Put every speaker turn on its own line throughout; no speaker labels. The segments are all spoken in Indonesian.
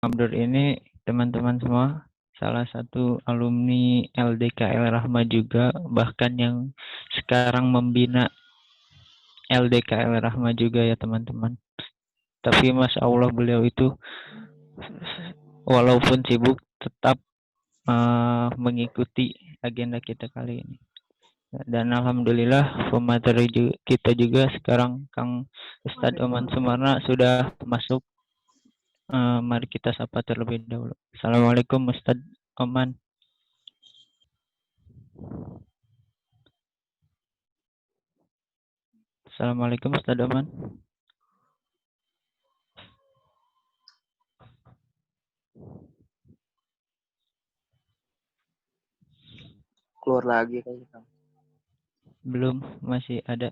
Abdur ini teman-teman semua salah satu alumni LDKL Rahma juga, bahkan yang sekarang membina LDKL Rahma juga ya teman-teman. Tapi Masya Allah beliau itu walaupun sibuk tetap mengikuti agenda kita kali ini. Dan alhamdulillah pemateri kita juga sekarang Kang Ustadz Oman Sumarna sudah masuk. Mari kita sapa terlebih dahulu. Assalamualaikum Ustadz Oman. Assalamualaikum Ustadz Oman.
Keluar lagi kayaknya.
Belum, masih ada.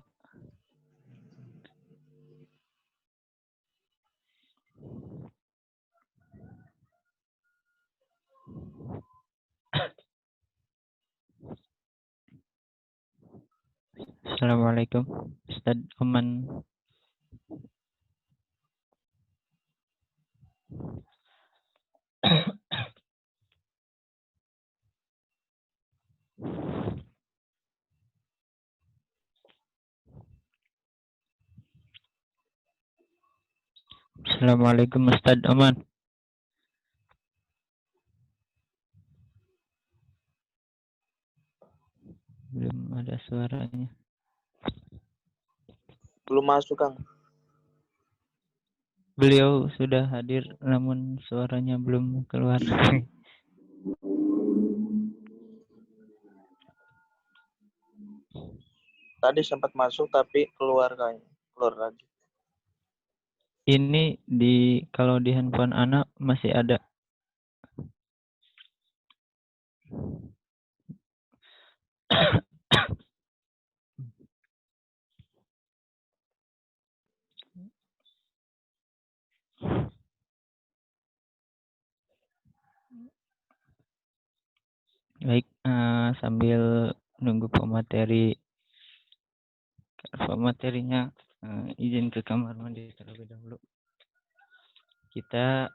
Assalamualaikum Ustadz Oman. Assalamualaikum Ustadz Oman. Belum ada suaranya.
Belum masuk, Kang.
Beliau sudah hadir namun suaranya belum keluar.
Tadi sempat masuk tapi keluar kayaknya. Keluar lagi.
Ini kalau di handphone anak masih ada. Baik, sambil nunggu pematerinya izin ke kamar mandi terlebih dahulu. Kita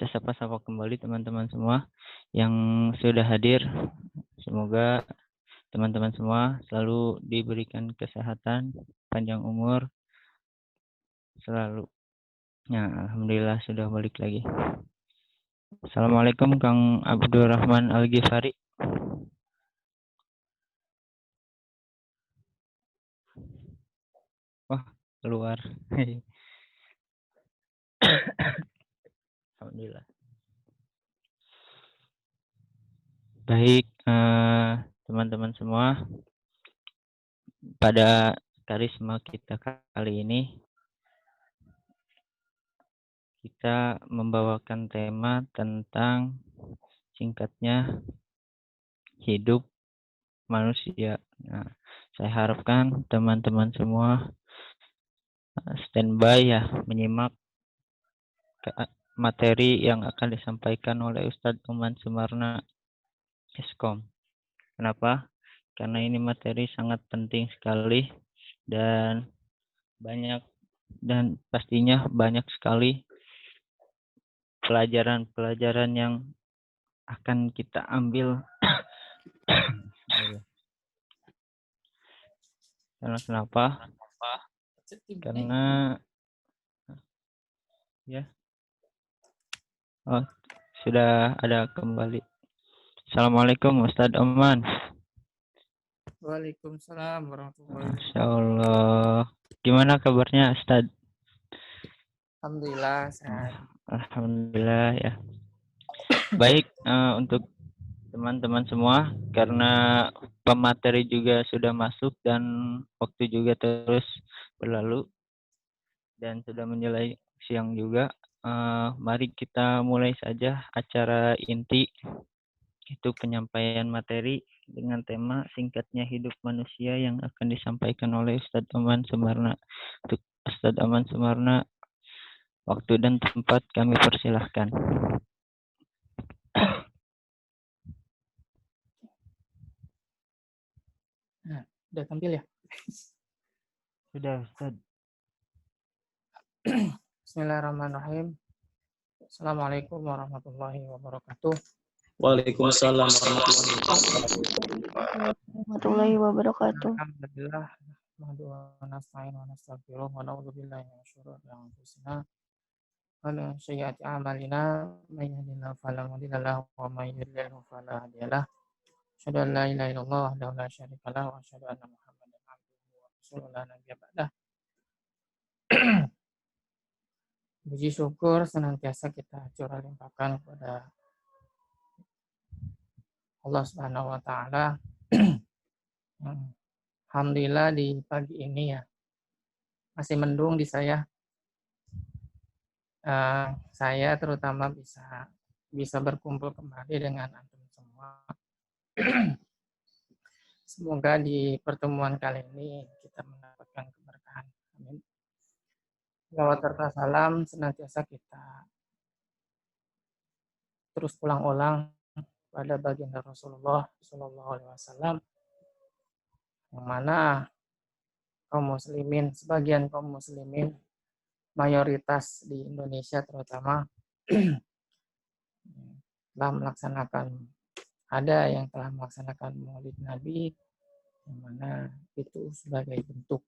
sapa-sapa kembali teman-teman semua yang sudah hadir. Semoga teman-teman semua selalu diberikan kesehatan, panjang umur selalu. Ya, alhamdulillah sudah balik lagi. Assalamualaikum Kang Abdurrahman Al-Ghifari. Wah, keluar. Alhamdulillah. Baik, teman-teman semua, pada karisma kita kali ini kita membawakan tema tentang singkatnya hidup manusia. Nah, saya harapkan teman-teman semua standby ya menyimak materi yang akan disampaikan oleh Ustadz Oman Sumarna Eskom. Kenapa? Karena ini materi sangat penting sekali dan pastinya banyak sekali pelajaran-pelajaran yang akan kita ambil. Karena kenapa? Karena ya. Oh, sudah ada kembali. Assalamualaikum Ustadz Oman.
Waalaikumsalam warahmatullahi wabarakatuh.
Masya Allah. Gimana kabarnya Ustadz?
Alhamdulillah sehat.
Alhamdulillah ya. Baik, untuk teman-teman semua, karena pemateri juga sudah masuk dan waktu juga terus berlalu dan sudah menjelang siang juga, mari kita mulai saja acara inti, itu penyampaian materi dengan tema singkatnya hidup manusia yang akan disampaikan oleh Ustadz Oman Sumarna. Untuk Ustadz Oman Sumarna, waktu dan tempat kami persilahkan.
Nah, udah tampil ya?
Sudah Ustadz.
Bismillahirrahmanirrahim. Assalamualaikum warahmatullahi wabarakatuh.
Waalaikumsalam warahmatullahi wabarakatuh.
Warahmatullahi wabarakatuh.
Alhamdulillah. Nahmaduhu wa nasta'inu wa nastaghfiruh wa na'udzu billahi min syururi anfusina wa min sayyiati a'malina. May yahdihillahu fala mudilla lahu wa may yudlil fala hadiya lahu. Asyhadu an la ilaha illallah wahdahu la syarika lahu wa asyhadu anna Muhammadan abduhu wa rasuluhu la nabiyya ba'dah. Puji syukur senantiasa kita curah limpahkan kepada Allah Subhanahu wa taala. Alhamdulillah di pagi ini ya masih mendung di saya. Saya terutama bisa berkumpul kembali dengan antum semua. Semoga di pertemuan kali ini kita mendapatkan keberkahan. Amin. Salawat serta salam senantiasa kita terus ulang-ulang pada baginda Rasulullah Shallallahu Alaihi Wasallam, yang mana sebagian kaum muslimin mayoritas di Indonesia terutama ada yang telah melaksanakan Maulid Nabi, yang mana itu sebagai bentuk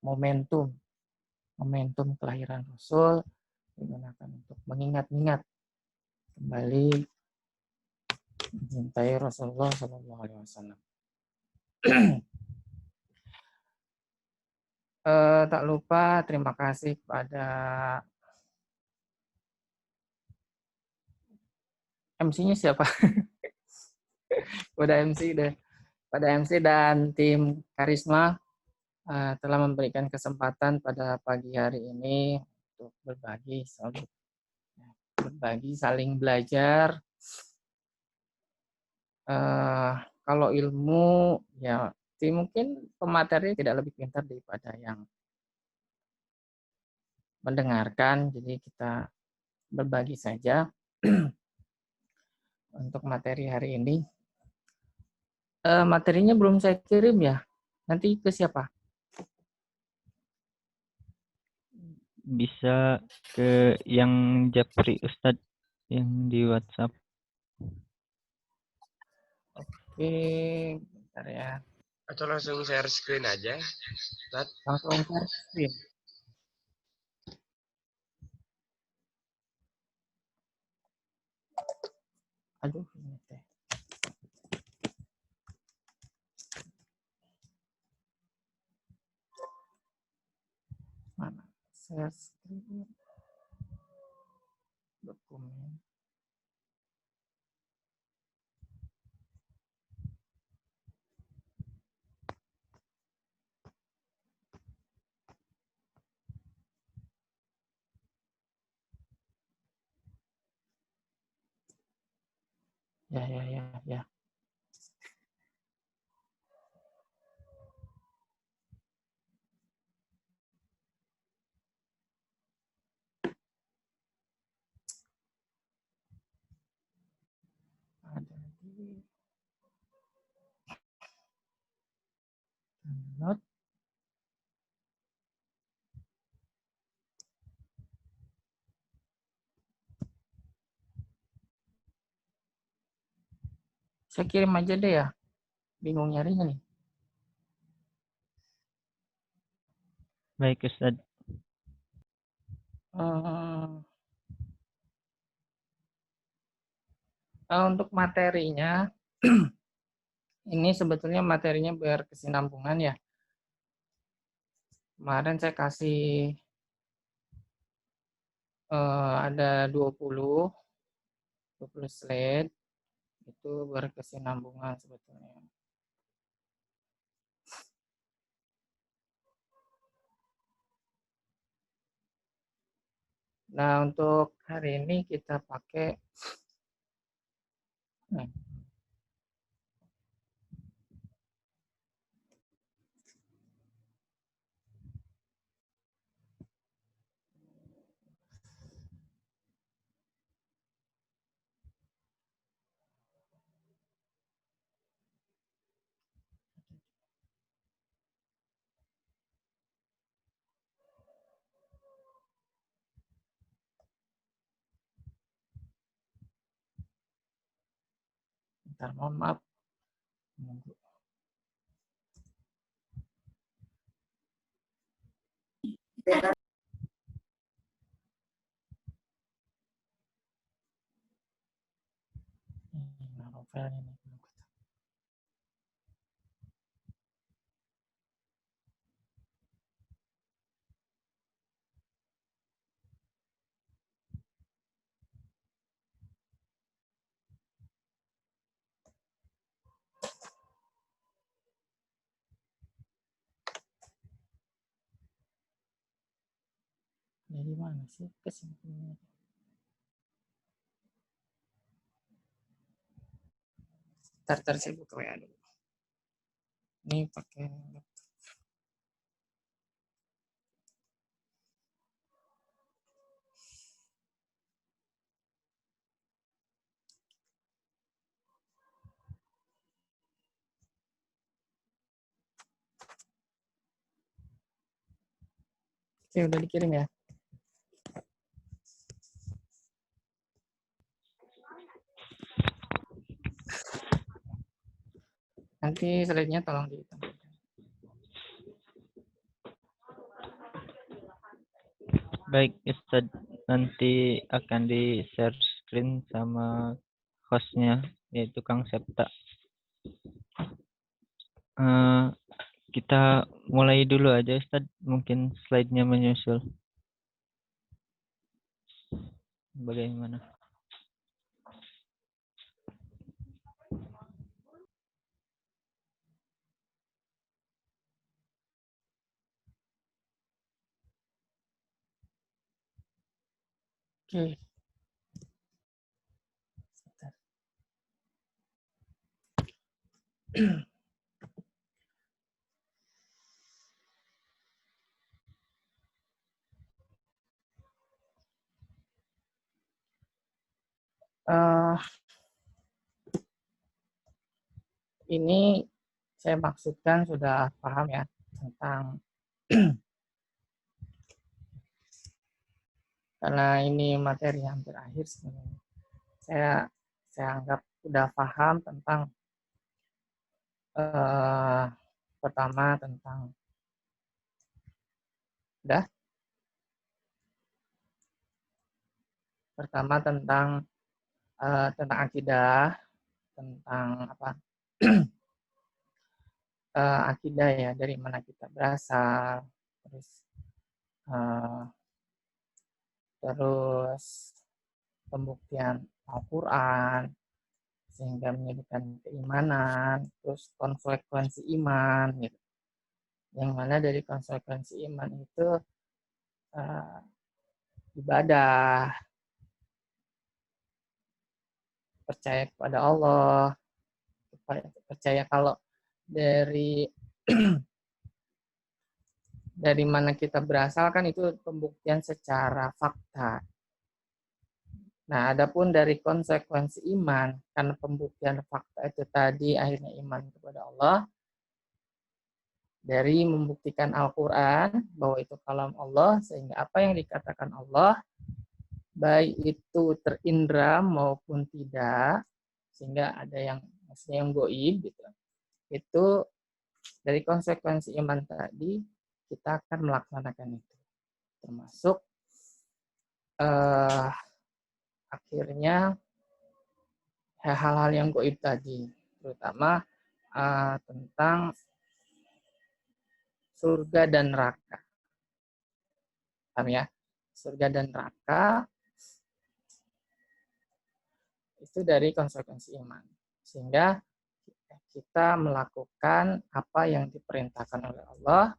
momentum kelahiran Rasul, digunakan untuk mengingat-ingat kembali mencintai Rasulullah Shallallahu Alaihi Wasallam. Tak lupa terima kasih kepada MC-nya siapa? Pada MC dan tim Karisma telah memberikan kesempatan pada pagi hari ini untuk berbagi, saling belajar. Kalau ilmu ya mungkin pemateri tidak lebih pintar daripada yang mendengarkan, jadi kita berbagi saja. Untuk materi hari ini, materinya belum saya kirim ya, nanti ke siapa?
Bisa ke yang Japri Ustadz yang di WhatsApp.
Oke, bentar ya.
Atau langsung share screen aja, Ustaz?
Langsung share screen. Aduh, ini teh. Mana? Share screen. Dokumen. Ya. Ada di download. Saya kirim aja deh ya. Bingung nyarinya nih.
Baik Ustadz.
Untuk materinya, ini sebetulnya materinya berkesinambungan ya. Kemarin saya kasih ada 20 slide, itu berkesinambungan sebetulnya. Nah, untuk hari ini kita pakai Sebentar, mohon maaf. Menunggu. Ini novel ini. Jadi mana sih kesimpulannya? Ntar saya buka WA dulu. Ini pakai Oke, udah dikirim ya. Nanti slide-nya tolong ditampilkan.
Baik, Ustadz, nanti akan di share screen sama hostnya, yaitu Kang Septa. Kita mulai dulu aja, Ustadz. Mungkin slide-nya menyusul. Bagaimana?
Oke. Sebentar. Ini saya maksudkan sudah paham ya tentang karena ini materi hampir akhir sebenarnya. Saya anggap sudah paham tentang pertama tentang tentang akidah, tentang apa akidah ya, dari mana kita berasal, terus pembuktian Al-Quran sehingga menyebutkan keimanan, terus konsekuensi iman gitu. Yang mana dari konsekuensi iman itu ibadah, percaya kepada Allah, percaya kalau dari dari mana kita berasal kan itu pembuktian secara fakta. Nah, adapun dari konsekuensi iman, karena pembuktian fakta itu tadi akhirnya iman kepada Allah, dari membuktikan Al-Quran bahwa itu kalam Allah, sehingga apa yang dikatakan Allah, baik itu terindra maupun tidak, sehingga ada yang maksudnya yang goib, gitu. Itu dari konsekuensi iman tadi, kita akan melaksanakan itu. Termasuk akhirnya hal-hal yang goib tadi, terutama tentang surga dan neraka. Paham ya? Surga dan neraka itu dari konsekuensi iman. Sehingga kita melakukan apa yang diperintahkan oleh Allah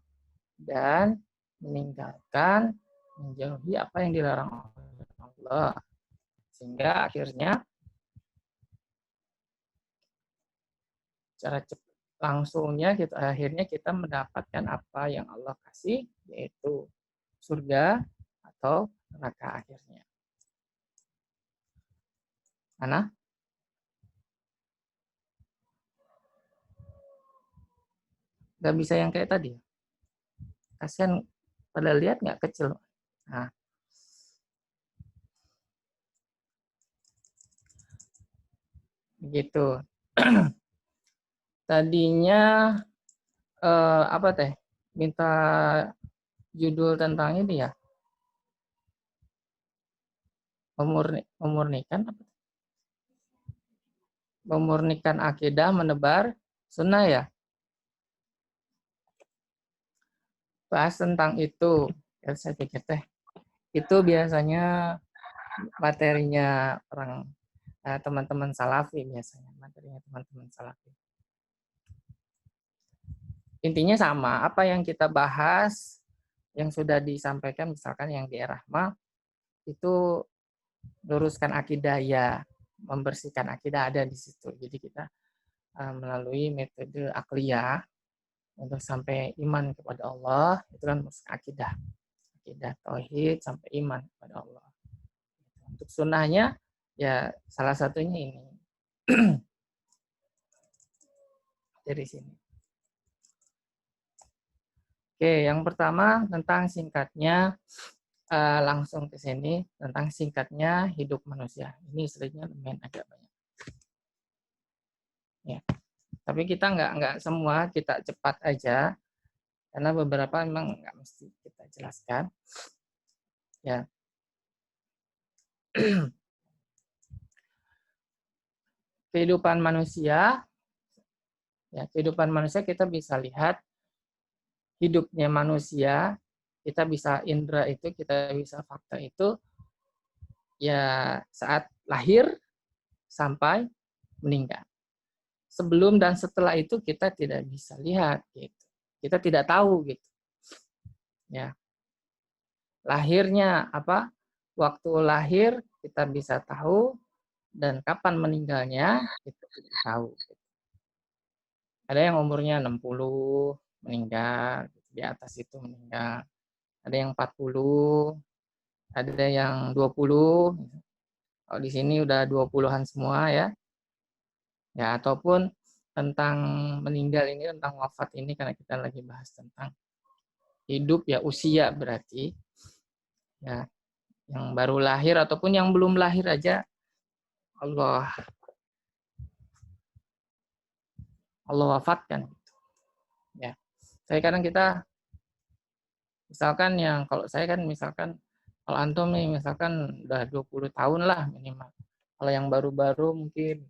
dan meninggalkan, menjauhi apa yang dilarang oleh Allah. Sehingga akhirnya secara langsungnya akhirnya kita mendapatkan apa yang Allah kasih, yaitu surga atau neraka akhirnya. Mana? Nggak bisa yang kayak tadi. Kasihan pada lihat nggak kecil. Nah. Begitu. Tadinya apa teh? Minta judul tentang ini ya. Memurnikan apa? Memurnikan akidah, menebar sunnah ya. Bahas tentang itu. Ya, saya pikir teh itu biasanya materinya orang teman-teman salafi biasanya, materinya teman-teman salafi. Intinya sama, apa yang kita bahas yang sudah disampaikan misalkan yang di Rahma itu luruskan akidah ya, membersihkan akidah ada di situ. Jadi kita melalui metode akliyah untuk sampai iman kepada Allah, itu kan akidah tauhid sampai iman kepada Allah. Untuk sunnahnya ya salah satunya ini dari sini. Oke, yang pertama tentang singkatnya langsung ke sini tentang singkatnya hidup manusia. Ini seringnya lumayan agak banyak. Ya, tapi kita nggak semua kita cepat aja karena beberapa memang nggak mesti kita jelaskan. Ya. Kehidupan manusia kita bisa lihat hidupnya manusia, kita bisa indera itu, kita bisa fakta itu ya saat lahir sampai meninggal. Sebelum dan setelah itu kita tidak bisa lihat gitu. Kita tidak tahu gitu. Ya. Lahirnya apa? Waktu lahir kita bisa tahu dan kapan meninggalnya kita tidak tahu. Ada yang umurnya 60 meninggal, di atas itu meninggal. Ada yang 40, ada yang 20. Kalau di sini udah 20-an semua ya. Ya, ataupun tentang meninggal ini, tentang wafat ini karena kita lagi bahas tentang hidup ya, usia berarti. Ya, yang baru lahir ataupun yang belum lahir aja Allah wafatkan. Ya. Saya kadang kita misalkan yang kalau saya kan misalkan kalau antum nih misalkan udah 20 tahun lah minimal. Kalau yang baru-baru mungkin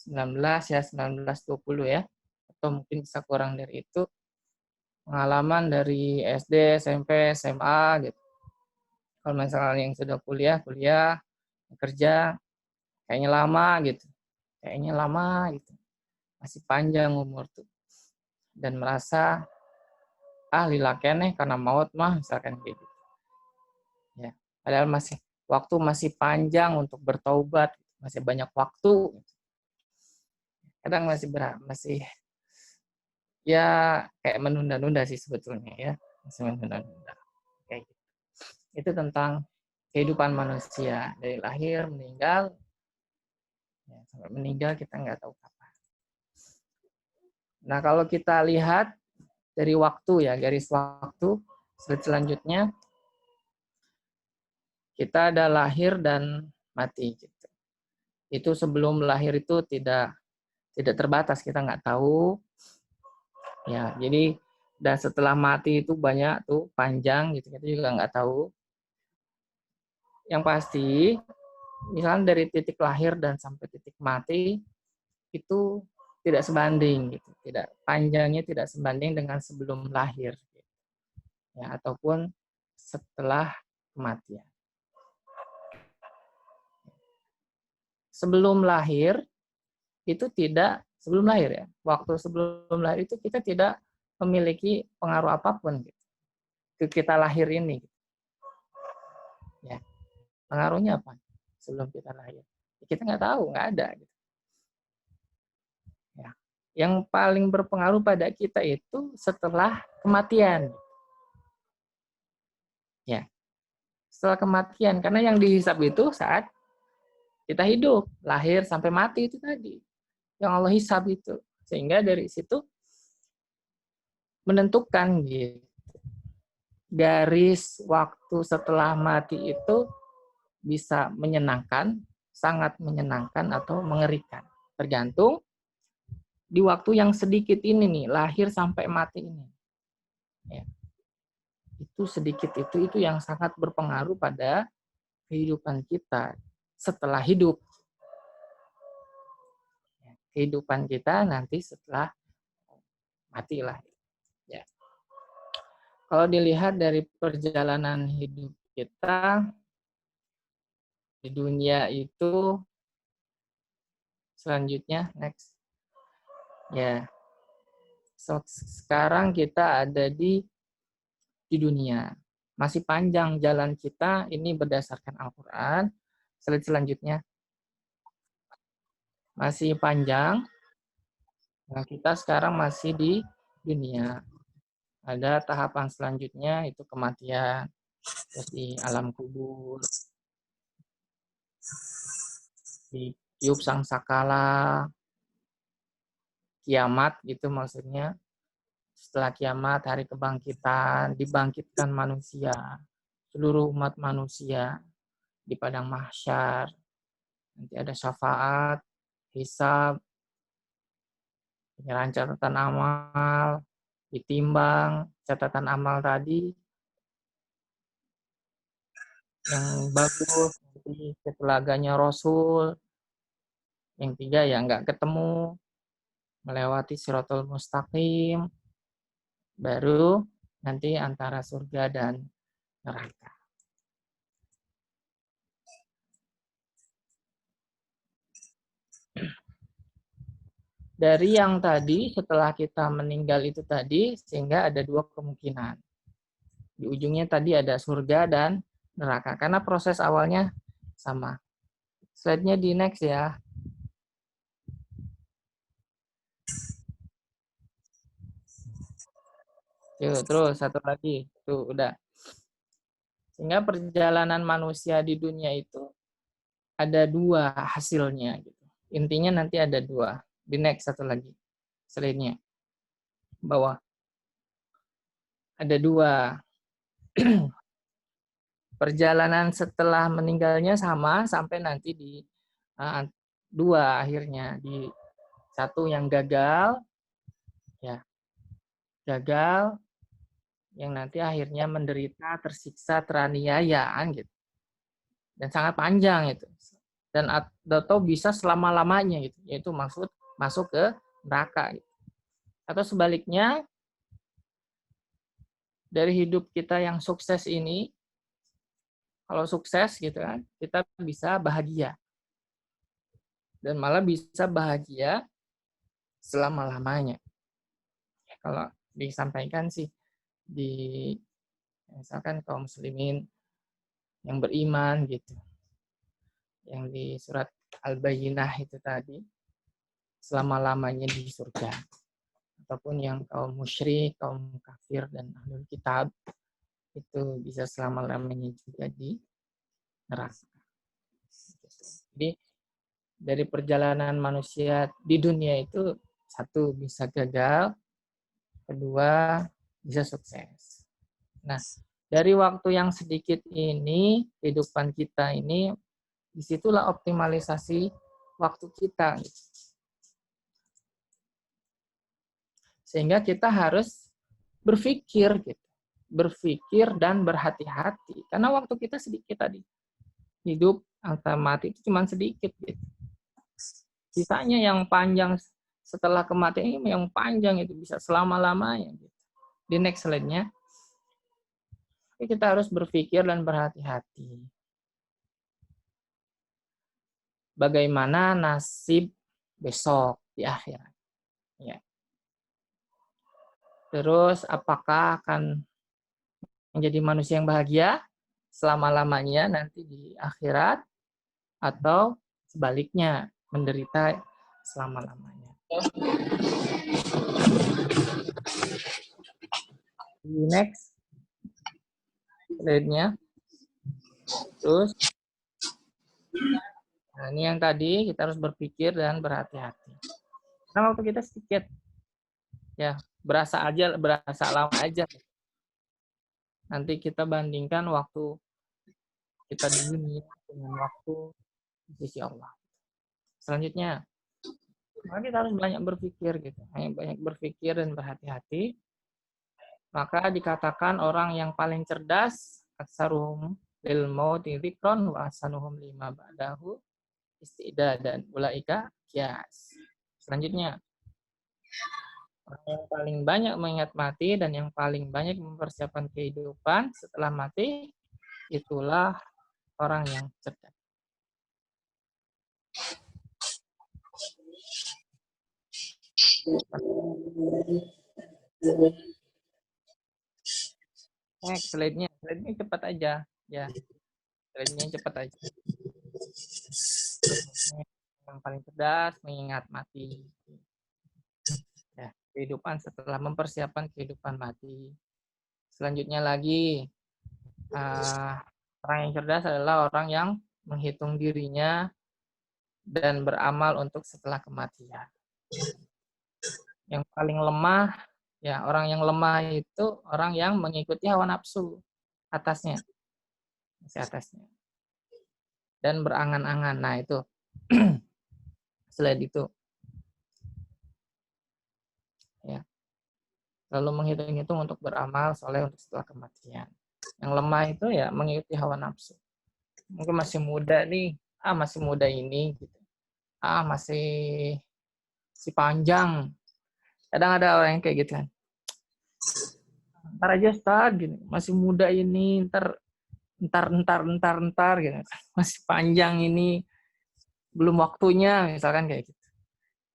19 ya, 19-20 ya. Atau mungkin bisa kurang dari itu. Pengalaman dari SD, SMP, SMA gitu. Kalau misalnya yang sudah kuliah, kerja kayaknya lama gitu. Masih panjang umur tuh. Dan merasa lila keneh karena maut mah misalkan gitu. Ya, padahal waktu masih panjang untuk bertaubat, masih banyak waktu. Kadang masih ya kayak menunda-nunda sih sebetulnya ya, masih menunda-nunda. Kayak gitu. Itu tentang kehidupan manusia dari lahir meninggal. Ya, sampai meninggal kita nggak tahu kapan. Nah, kalau kita lihat dari waktu ya, garis waktu selanjutnya kita ada lahir dan mati gitu. Itu sebelum lahir itu tidak terbatas, kita nggak tahu. Ya, jadi dan setelah mati itu banyak tuh panjang gitu, kita juga nggak tahu. Yang pasti, misalnya dari titik lahir dan sampai titik mati itu tidak sebanding gitu, panjangnya tidak sebanding dengan sebelum lahir, gitu. Ya, ataupun setelah kematian. Sebelum lahir itu sebelum lahir ya, waktu sebelum lahir itu kita tidak memiliki pengaruh apapun gitu, ke kita lahir ini. Gitu. Ya, pengaruhnya apa? Sebelum kita lahir, kita nggak tahu, nggak ada. Gitu. Ya, yang paling berpengaruh pada kita itu setelah kematian. Ya, setelah kematian, karena yang dihisab itu saat kita hidup, lahir sampai mati itu tadi. Yang Allah hisab itu. Sehingga dari situ menentukan gitu. Garis waktu setelah mati itu bisa menyenangkan, sangat menyenangkan atau mengerikan. Tergantung di waktu yang sedikit ini nih, lahir sampai mati ini. Ya. Itu sedikit itu yang sangat berpengaruh pada kehidupan kita setelah hidup. Kehidupan kita nanti setelah mati lah. Ya. Kalau dilihat dari perjalanan hidup kita di dunia itu, selanjutnya next. Ya. Sekarang kita ada di dunia. Masih panjang jalan kita, ini berdasarkan Al-Quran. Slide selanjutnya. Masih panjang. Nah, kita sekarang masih di dunia. Ada tahapan selanjutnya, itu kematian. Terus di alam kubur. Di tiup sangsakala. Kiamat gitu maksudnya. Setelah kiamat, hari kebangkitan, dibangkitkan manusia. Seluruh umat manusia di padang mahsyar. Nanti ada syafaat, hisab, penyerahan catatan amal, ditimbang catatan amal tadi yang bagus, nanti ketelaganya Rasul, yang 3 ya nggak ketemu, melewati Shirathul Mustaqim, baru nanti antara surga dan neraka. Dari yang tadi, setelah kita meninggal itu tadi, sehingga ada 2 kemungkinan. Di ujungnya tadi ada surga dan neraka, karena proses awalnya sama. Slide-nya di next ya. Yuk, terus satu lagi. Tuh, udah. Sehingga perjalanan manusia di dunia itu ada 2 hasilnya. Gitu. Intinya nanti ada 2. Di next satu lagi. Slide-nya. Bawah. Ada 2. Perjalanan setelah meninggalnya sama sampai nanti di 2 akhirnya. Di 1 yang gagal, ya gagal, yang nanti akhirnya menderita, tersiksa, teraniaya, gitu. Dan sangat panjang itu. Dan atau bisa selama-lamanya gitu, yaitu masuk ke neraka. Gitu. Atau sebaliknya, dari hidup kita yang sukses ini, kalau sukses gitu kan, kita bisa bahagia. Dan malah bisa bahagia selama-lamanya. Kalau disampaikan sih di misalkan kaum muslimin yang beriman gitu, yang di surat Al-Bayyinah itu tadi, selama-lamanya di surga. Ataupun yang kaum musyrik, kaum kafir dan ahlul kitab, itu bisa selama-lamanya juga di neraka. Jadi dari perjalanan manusia di dunia itu, 1 bisa gagal, 2 bisa sukses. Nah, dari waktu yang sedikit ini, kehidupan kita ini, disitulah optimalisasi waktu kita. Sehingga kita harus berpikir, gitu. Berpikir dan berhati-hati. Karena waktu kita sedikit tadi. Hidup antara mati itu cuma sedikit. Gitu. Sisanya yang panjang setelah kematian ini yang panjang itu bisa selama-lamanya. Gitu. Di next slide-nya. Kita harus berpikir dan berhati-hati. Bagaimana nasib besok di akhirat. Ya. Terus apakah akan menjadi manusia yang bahagia selama-lamanya nanti di akhirat atau sebaliknya menderita selama-lamanya. Next slide-nya. Terus nah ini yang tadi kita harus berpikir dan berhati-hati. Karena waktu kita sedikit ya, berasa lama aja. Nanti kita bandingkan waktu kita di dunia dengan waktu di sisi Allah. Selanjutnya, Maka kita harus banyak berpikir gitu. Banyak berpikir dan berhati-hati. Maka dikatakan orang yang paling cerdas, aksaruhum lil mauti dzikron wa ahsanuhum lima ba'dahu istidadan ulaika qiyas. Selanjutnya, orang yang paling banyak mengingat mati dan yang paling banyak mempersiapkan kehidupan setelah mati, itulah orang yang cerdas. Slide-nya cepat aja. Ya, slide-nya cepat aja. Yang paling cerdas mengingat mati. Ya, kehidupan setelah mempersiapkan kehidupan mati. Selanjutnya lagi, orang yang cerdas adalah orang yang menghitung dirinya dan beramal untuk setelah kematian. Yang paling lemah, ya orang yang lemah itu orang yang mengikuti hawa nafsu atasnya, masih atasnya, dan berangan-angan. Nah itu, slide itu. Ya. Lalu menghitung-hitung untuk beramal soleh untuk setelah kematian. Yang lemah itu ya mengikuti hawa nafsu. Mungkin masih muda nih, masih muda ini, gitu. Masih si panjang. Kadang ada orang yang kayak gitu kan. Ntar aja Ustaz, gini. Masih muda ini, ntar gitu. Masih panjang ini, belum waktunya, misalkan kayak gitu.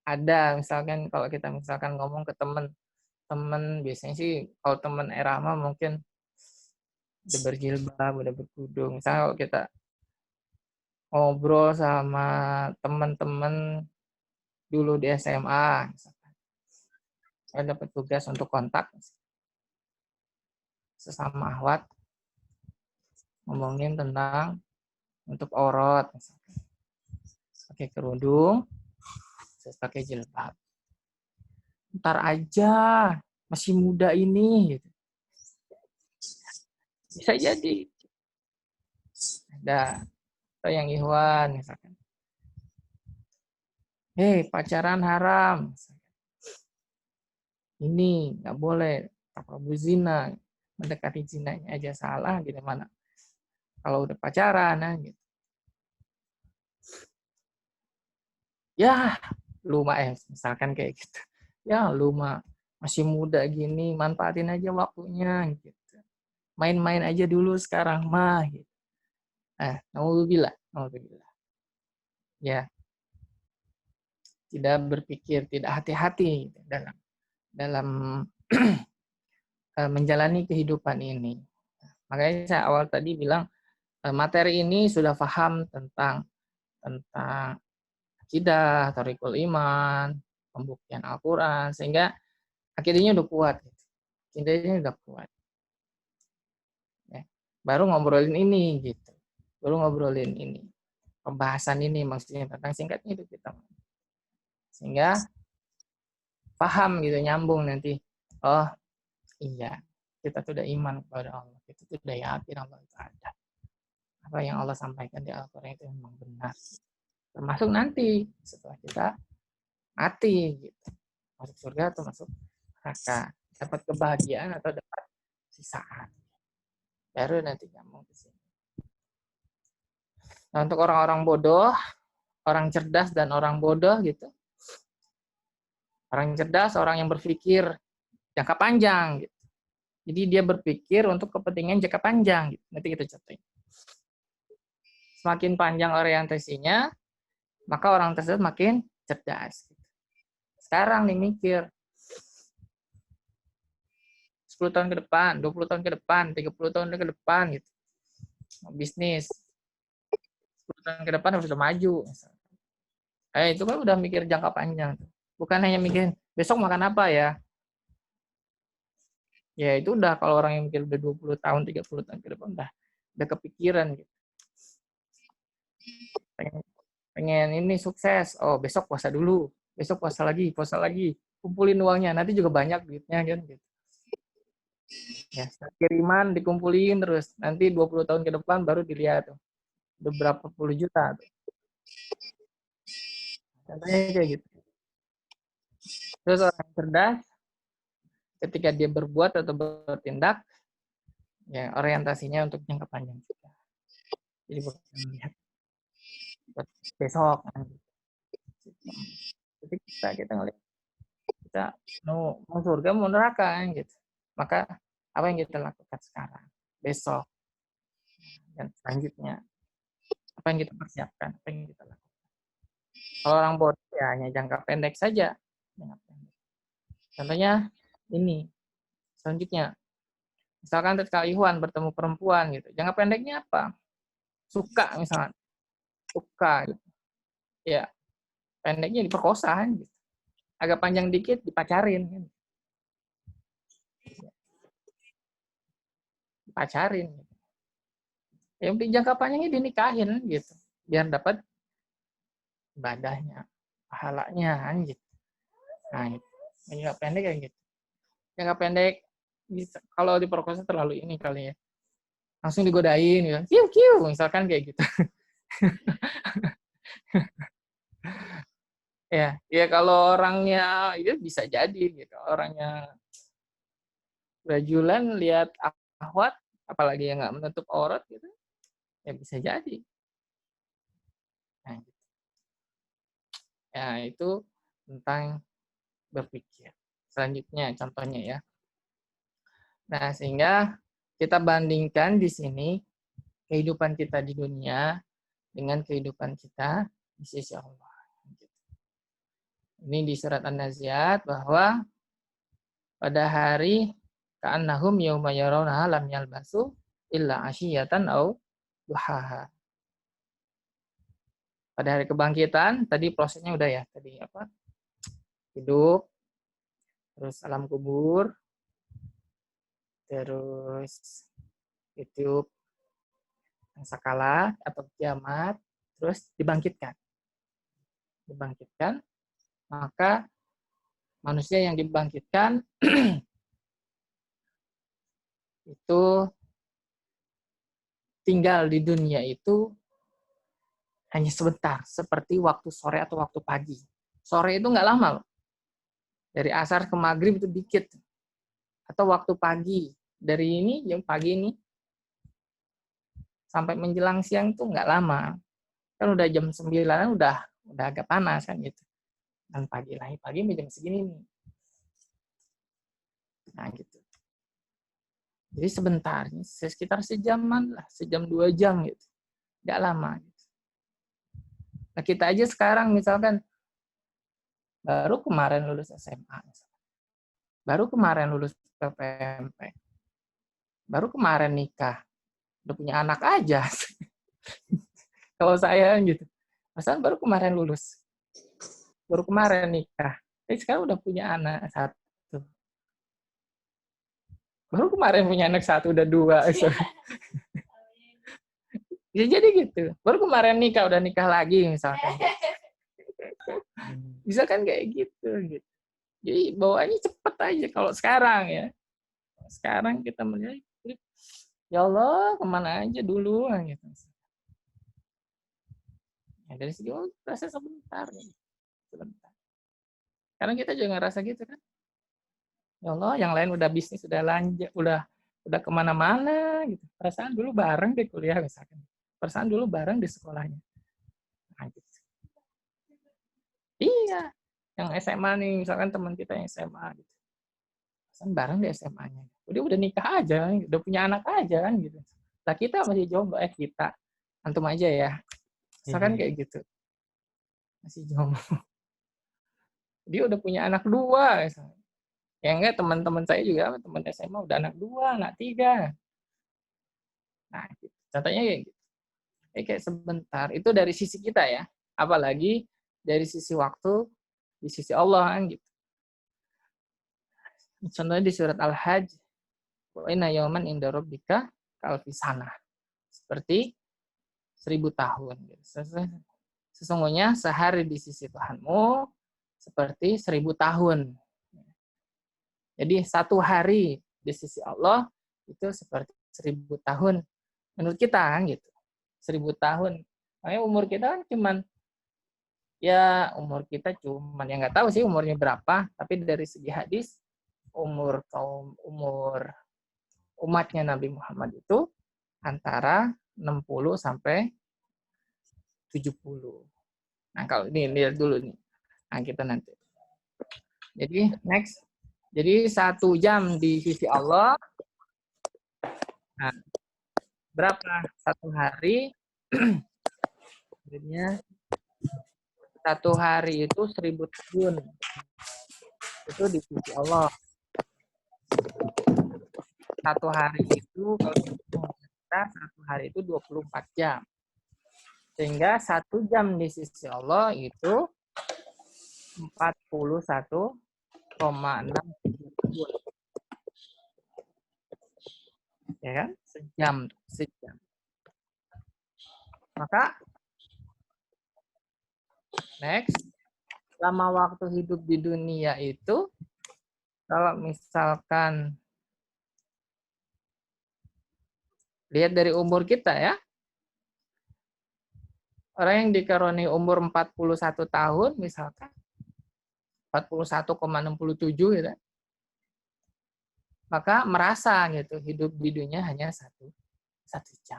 Ada, misalkan kalau kita misalkan ngomong ke teman biasanya sih kalau teman Erama mungkin udah berjilbab, udah berkerudung. Misalnya kalau kita ngobrol sama teman-teman dulu di SMA, misalkan. Saya dapat tugas untuk kontak sesama ahwat, ngomongin tentang untuk aurat, misalkan. Pakai kerudung, terus pakai jilbab. Ntar aja, masih muda ini, gitu. Bisa jadi. Ada atau yang ihwan, misalkan. Pacaran haram. Ini nggak boleh. Taqrabu zina. Mendekati zinanya aja salah, gitu mana. Kalau udah pacaran, gitu. Ya, lu mah misalkan kayak gitu. Ya, lu mah masih muda gini, manfaatin aja waktunya, gitu. Main-main aja dulu sekarang mah, gitu. Naudzubillah. Ya, tidak berpikir, tidak hati-hati dalam menjalani kehidupan ini. Makanya saya awal tadi bilang materi ini sudah paham tentang akidah, thariqul iman, pembuktian Al-Quran, sehingga akidahnya udah kuat. Akidahnya udah kuat. Ya. Baru ngobrolin ini, gitu. Baru ngobrolin ini. Pembahasan ini maksudnya tentang singkatnya itu kita. Sehingga paham gitu, nyambung nanti. Oh, iya. Kita sudah iman kepada Allah. Kita sudah yakin Allah itu ada. Apa yang Allah sampaikan di Al-Quran itu memang benar. Termasuk nanti setelah kita mati, gitu. Masuk surga atau masuk neraka, dapat kebahagiaan atau dapat sisaan. Baru nanti nyambung ke sini. Nah, untuk orang-orang bodoh, orang cerdas dan orang bodoh gitu. Orang cerdas, orang yang berpikir jangka panjang gitu. Jadi dia berpikir untuk kepentingan jangka panjang gitu. Nanti kita contohin. Semakin panjang orientasinya, maka orang tersebut makin cerdas. Sekarang nih mikir 10 tahun ke depan, 20 tahun ke depan, 30 tahun ke depan gitu. Bisnis 10 tahun ke depan harus sudah maju. Itu kan udah mikir jangka panjang. Bukan hanya mikir besok makan apa ya. Ya itu udah kalau orang yang mikir udah 20 tahun, 30 tahun ke depan udah kepikiran gitu. Pengen ini sukses. Oh, besok puasa dulu. Besok puasa lagi. Kumpulin uangnya, nanti juga banyak duitnya kan gitu. Ya, kiriman dikumpulin terus. Nanti 20 tahun ke depan baru dilihat tuh. Udah berapa puluh juta tuh. Contohnya kayak gitu. Terus orang yang cerdas, ketika dia berbuat atau bertindak, ya orientasinya untuk jangka panjang juga. Jadi bukan melihat besok. Jadi kita ngelihat kita mau surga mau neraka kan, gitu. Maka apa yang kita lakukan sekarang, besok, dan selanjutnya apa yang kita persiapkan, apa yang kita lakukan. Kalau orang bodoh ya hanya jangka pendek saja. Contohnya ini, selanjutnya, misalkan ketika Ikhwan bertemu perempuan gitu, jangka pendeknya apa? Suka misalnya, suka gitu. Ya, pendeknya diperkosa kan, gitu. Agak panjang dikit dipacarin kan. Dipacarin. Gitu. Yang jangka panjangnya dinikahin gitu, biar dapat ibadahnya, pahalanya kan gitu. Nah, gitu. Jangka pendek kayak gitu. Jangka pendek bisa, kalau diperkosa terlalu ini kali ya. Langsung digodain gitu. Kiu misalkan kayak gitu. Ya kalau orangnya itu bisa jadi gitu. Orangnya rajulan lihat ahwat, apalagi yang nggak menutup aurat gitu, ya bisa jadi. Nah, gitu. Ya itu tentang berpikir. Selanjutnya contohnya ya. Nah, sehingga kita bandingkan di sini kehidupan kita di dunia dengan kehidupan kita di sisi Allah. Ini di surat An-Nazi'at bahwa pada hari ka'annahum yauma yarawnaha lam yalbasu illa asyiyatan au duhaha. Pada hari kebangkitan, tadi prosesnya udah ya, tadi apa? Hidup, terus alam kubur, terus hidup sakala atau kiamat, terus dibangkitkan. Dibangkitkan, maka manusia yang dibangkitkan itu tinggal di dunia itu hanya sebentar, seperti waktu sore atau waktu pagi. Sore itu nggak lama loh. Dari asar ke maghrib itu dikit. Atau waktu pagi. Dari ini, jam pagi ini, sampai menjelang siang itu nggak lama. Kan udah jam 9 udah agak panas kan gitu. Dan pagi jam segini nih. Nah gitu. Jadi sebentar, sekitar sejaman lah, sejam 2 jam gitu. Nggak lama. Gitu. Nah kita aja sekarang misalkan baru kemarin lulus SMA. Baru kemarin lulus PPMP. Baru kemarin nikah. Udah punya anak aja. Kalau saya gitu. Masalah baru kemarin lulus. Baru kemarin nikah. Tapi sekarang udah punya anak satu. Baru kemarin punya anak satu, udah 2. Ya jadi gitu. Baru kemarin nikah, udah nikah lagi misalkan. Bisa kan kayak gitu. Jadi bawaannya cepet aja kalau sekarang ya. Sekarang kita melihat, ya Allah kemana aja dulu gitu. Ya, dari segi proses sebentar. Sekarang kita juga ngerasa gitu kan. Ya Allah, yang lain udah bisnis, udah lanjut, udah kemana-mana gitu. Perasaan dulu bareng di kuliah misalkan. Perasaan dulu bareng di sekolahnya. Nah, gitu. Iya, yang SMA nih, misalkan teman kita yang SMA gitu. Perasaan bareng di SMA-nya. Udah nikah aja, udah punya anak aja kan gitu. Lah kita masih jomblo, kita. Antum aja ya. Misalkan kayak gitu. Masih jomblo. Dia udah punya anak 2 misalnya. Ya enggak, teman-teman saya juga, teman SMA udah anak 2, anak 3. Nah, gitu. Contohnya kayak gitu. Kayak sebentar. Itu dari sisi kita ya. Apalagi dari sisi waktu, di sisi Allah kan gitu. Contohnya di surat Al-Hajj. Wa inna yawman inda rabbika ka'alfi sanah. Seperti 1000 tahun. Sesungguhnya sehari di sisi Tuhanmu seperti 1000 tahun. Jadi satu hari di sisi Allah itu seperti 1000 tahun menurut kita kan gitu. 1000 tahun. Makanya umur kita kan cuman Ya umur kita cuman yang nggak tahu sih umurnya berapa, tapi dari segi hadis umur umatnya Nabi Muhammad itu antara 60 sampai 70. Nah, kalau ini lihat dulu nih. Nah, kita nanti. Jadi next. Jadi 1 jam di sisi Allah. Nah, berapa? 1 hari. Jadinya 1 hari itu 1000 tahun. Itu di sisi Allah. 1 hari itu kalau kita 1 hari itu 24 jam. Sehingga 1 jam di sisi Allah itu 41,6 tahun. Ya kan? Sejam. Maka next, selama waktu hidup di dunia itu kalau misalkan lihat dari umur kita ya. Orang yang dikaruniai umur 41 tahun misalkan 41,67 gitu. Maka merasa gitu hidup di dunia hanya satu jam.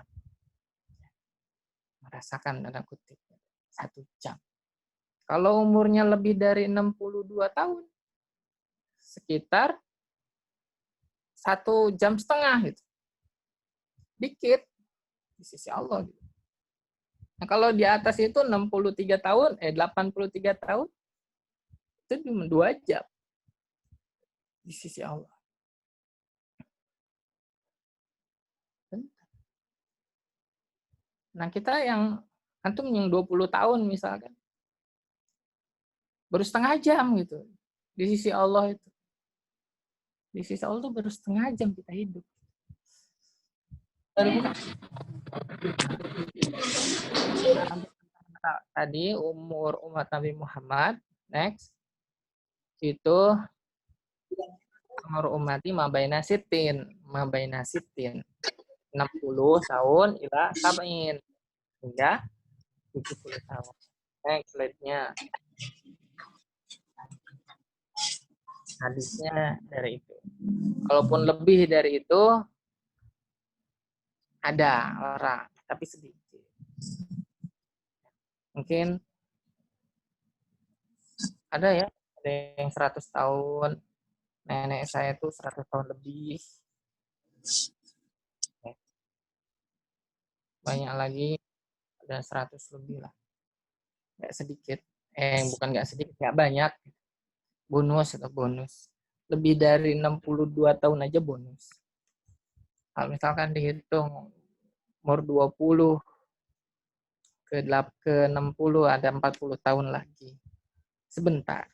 Merasakan tanda kutip 1 jam. Kalau umurnya lebih dari 62 tahun sekitar 1,5 jam gitu. Dikit di sisi Allah gitu. Nah, kalau di atas itu 83 tahun, 83 tahun itu cuma 2 jam di sisi Allah. Nah, kita antum yang 20 tahun misalkan baru 1/2 jam gitu. Di sisi Allah itu. Di sisi Allah itu baru 1/2 jam kita hidup. Tadi umur umat Nabi Muhammad, next, itu umur umati mabaina sitin 60 tahun ila sab'in hingga 70 tahun. Next slide-nya. Hadisnya dari itu. Kalaupun lebih dari itu ada orang, tapi sedikit. Mungkin ada ya, ada yang 100 tahun. Nenek saya tuh 100 tahun lebih. Banyak lagi, ada 100 lebih lah. Nggak sedikit. Bukan nggak sedikit, nggak banyak. Bonus atau bonus. Lebih dari 62 tahun aja bonus. Kalau misalkan dihitung umur 20 ke 60 ada 40 tahun lagi. Sebentar.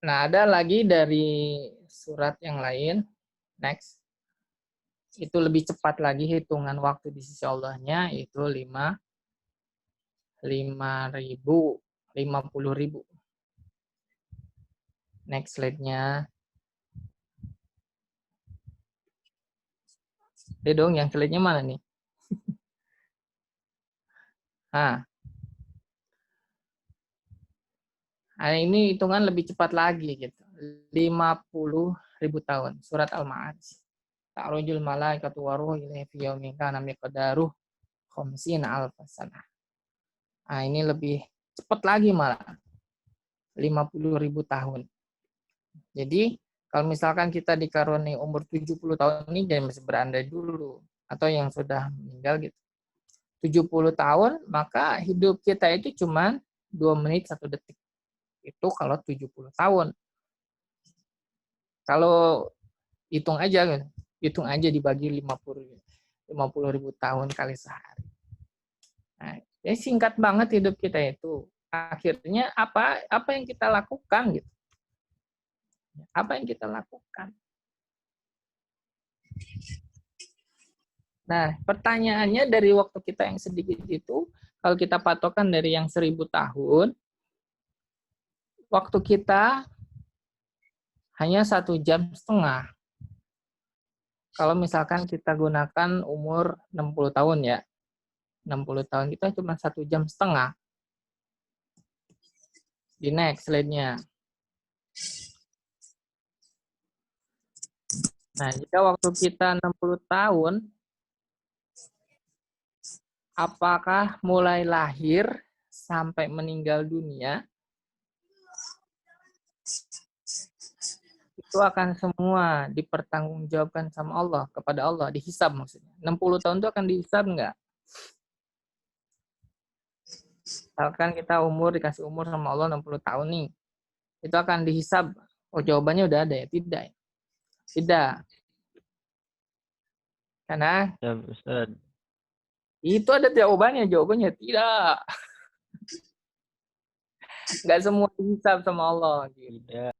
Nah, ada lagi dari surat yang lain. Next. Itu lebih cepat lagi hitungan waktu di sisi Allahnya itu 50.000. Next slide-nya. Dong, yang slide-nya mana nih? Nah, ini hitungan lebih cepat lagi gitu. 50.000 tahun. Surat Al-Ma'arij. Ta'rujul malaikatu waruh ilaihi fi yaumin kana miqdaruh 50 alf sanah. Nah, ini lebih cepat lagi malah. 50.000 tahun. Jadi, kalau misalkan kita dikaruniai umur 70 tahun ini jangan masih berandai dulu. Atau yang sudah meninggal gitu. 70 tahun, maka hidup kita itu cuma 2 menit 1 detik. Itu kalau 70 tahun. Kalau hitung aja dibagi 50.000 tahun kali sehari. Nah, ya singkat banget hidup kita itu. Akhirnya apa yang kita lakukan gitu? Apa yang kita lakukan? Nah, pertanyaannya dari waktu kita yang sedikit itu, kalau kita patokan dari yang 1000 tahun, waktu kita hanya 1,5 jam. Kalau misalkan kita gunakan umur 60 tahun ya. 60 tahun kita cuma 1 jam setengah. Di next slide-nya. Nah, jika waktu kita 60 tahun, apakah mulai lahir sampai meninggal dunia, itu akan semua dipertanggungjawabkan sama Allah, kepada Allah, dihisab maksudnya. 60 tahun itu akan dihisab enggak? Misalkan kita dikasih umur sama Allah 60 tahun nih, itu akan dihisab. Oh, jawabannya udah ada ya? Tidak. Tidak. Karena
Ya, Ustaz.
itu ada jawabannya tidak. Nggak semua dihisab sama Allah. Gitu.
Tidak.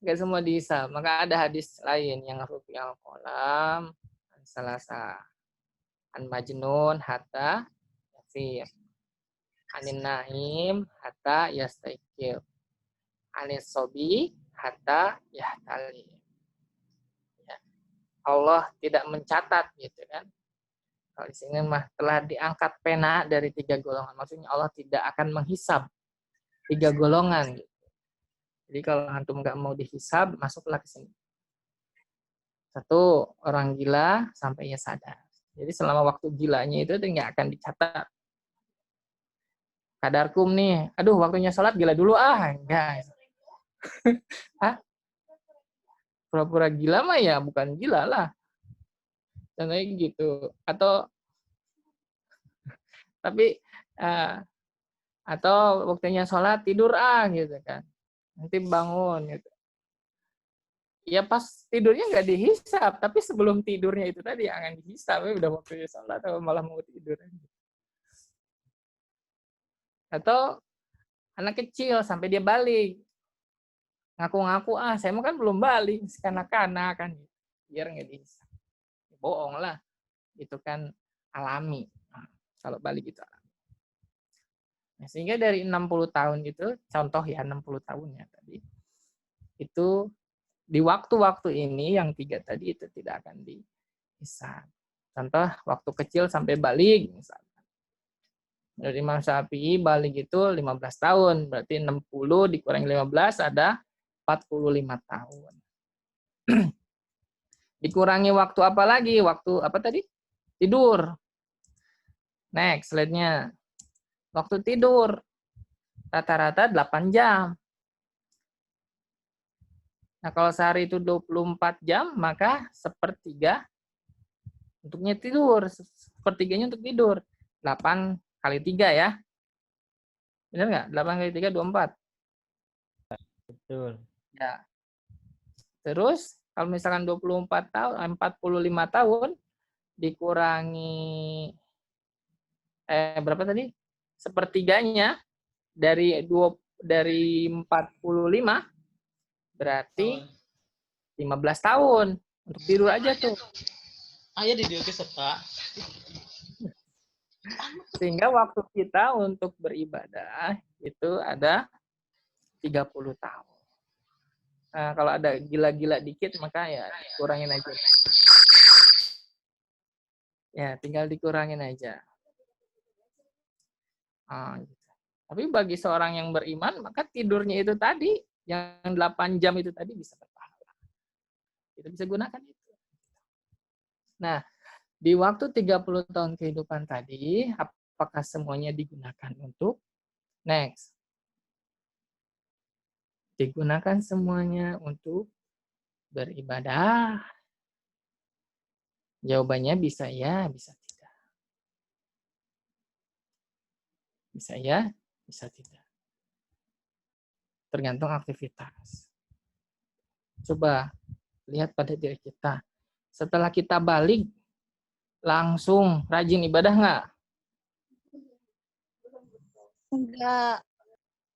Nggak semua dihisab. Maka ada hadis lain yang rufi'al qalam, salasa, an majnun hatta yasir, anin naim hatta yastaikil, anis sobi hatta yahtali. Ya. Allah tidak mencatat gitu kan. Kalau di sini mah telah diangkat pena dari 3 golongan. Maksudnya Allah tidak akan menghisab 3 golongan. Gitu. Jadi kalau antum nggak mau dihisab, masuklah ke sini. 1, orang gila sampai ia sadar. Jadi selama waktu gilanya itu nggak akan dicatat. Kadarkum nih, aduh waktunya sholat gila dulu enggak. Hah? Pura-pura gila mah ya bukan gila lah. Contohnya gitu. Atau waktunya sholat tidur gitu kan. Nanti bangun gitu. Ya pas tidurnya nggak dihisab, tapi sebelum tidurnya itu tadi akan dihisab, udah waktunya sholat atau malah mau tidur. Atau anak kecil sampai dia balik, ngaku-ngaku saya mah kan belum balik, kanak-kanak kan, biar nggak dihisab. Bohong lah, itu kan alami. Nah, kalau balik itu alami. Nah, sehingga dari 60 tahun itu, contoh ya 60 tahunnya tadi, itu di waktu-waktu ini yang 3 tadi itu tidak akan dihisab. Contoh waktu kecil sampai balik misalnya. Dari Imam Syafi'i balik itu 15 tahun, berarti 60 dikurangi 15 ada 45 tahun. Dikurangi waktu apa lagi? Waktu apa tadi? Tidur. Next slide-nya. Waktu tidur rata-rata 8 jam. Nah, kalau sehari itu 24 jam, maka sepertiga untuknya tidur. Sepertiganya untuk tidur. 8 kali 3 ya. Benar nggak? 8 kali 3, 24.
Betul.
Ya. Terus, kalau misalkan 24 tahun, 45 tahun, dikurangi, berapa tadi? Sepertiganya dari 45, berarti 15 tahun untuk tidur aja tuh.
Ayo di dia serta.
Sehingga waktu kita untuk beribadah itu ada 30 tahun. Nah, kalau ada gila-gila dikit maka ya kurangin aja. Ya, tinggal dikurangin aja. Gitu. Tapi bagi seorang yang beriman maka tidurnya itu tadi yang 8 jam itu tadi bisa berpahala. Kita bisa gunakan itu. Nah, di waktu 30 tahun kehidupan tadi, apakah semuanya digunakan untuk next? Digunakan semuanya untuk beribadah. Jawabannya bisa ya, bisa tidak. Bisa ya, bisa tidak. Tergantung aktivitas. Coba lihat pada diri kita. Setelah kita balik, langsung rajin ibadah nggak?
Enggak.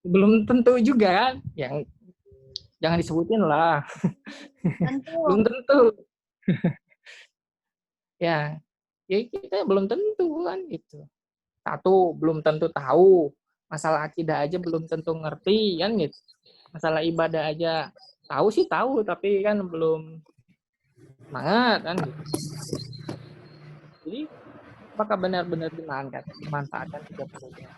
Belum tentu juga kan? Yang jangan disebutin lah.
Tentu.
Belum tentu. Ya kita belum tentu kan gitu. Satu, belum tentu tahu. Masalah akidah aja belum tentu ngerti kan gitu. Masalah ibadah aja tahu sih tahu, tapi kan belum semangat kan gitu. Jadi apakah benar-benar dimanfaatkan 30 jam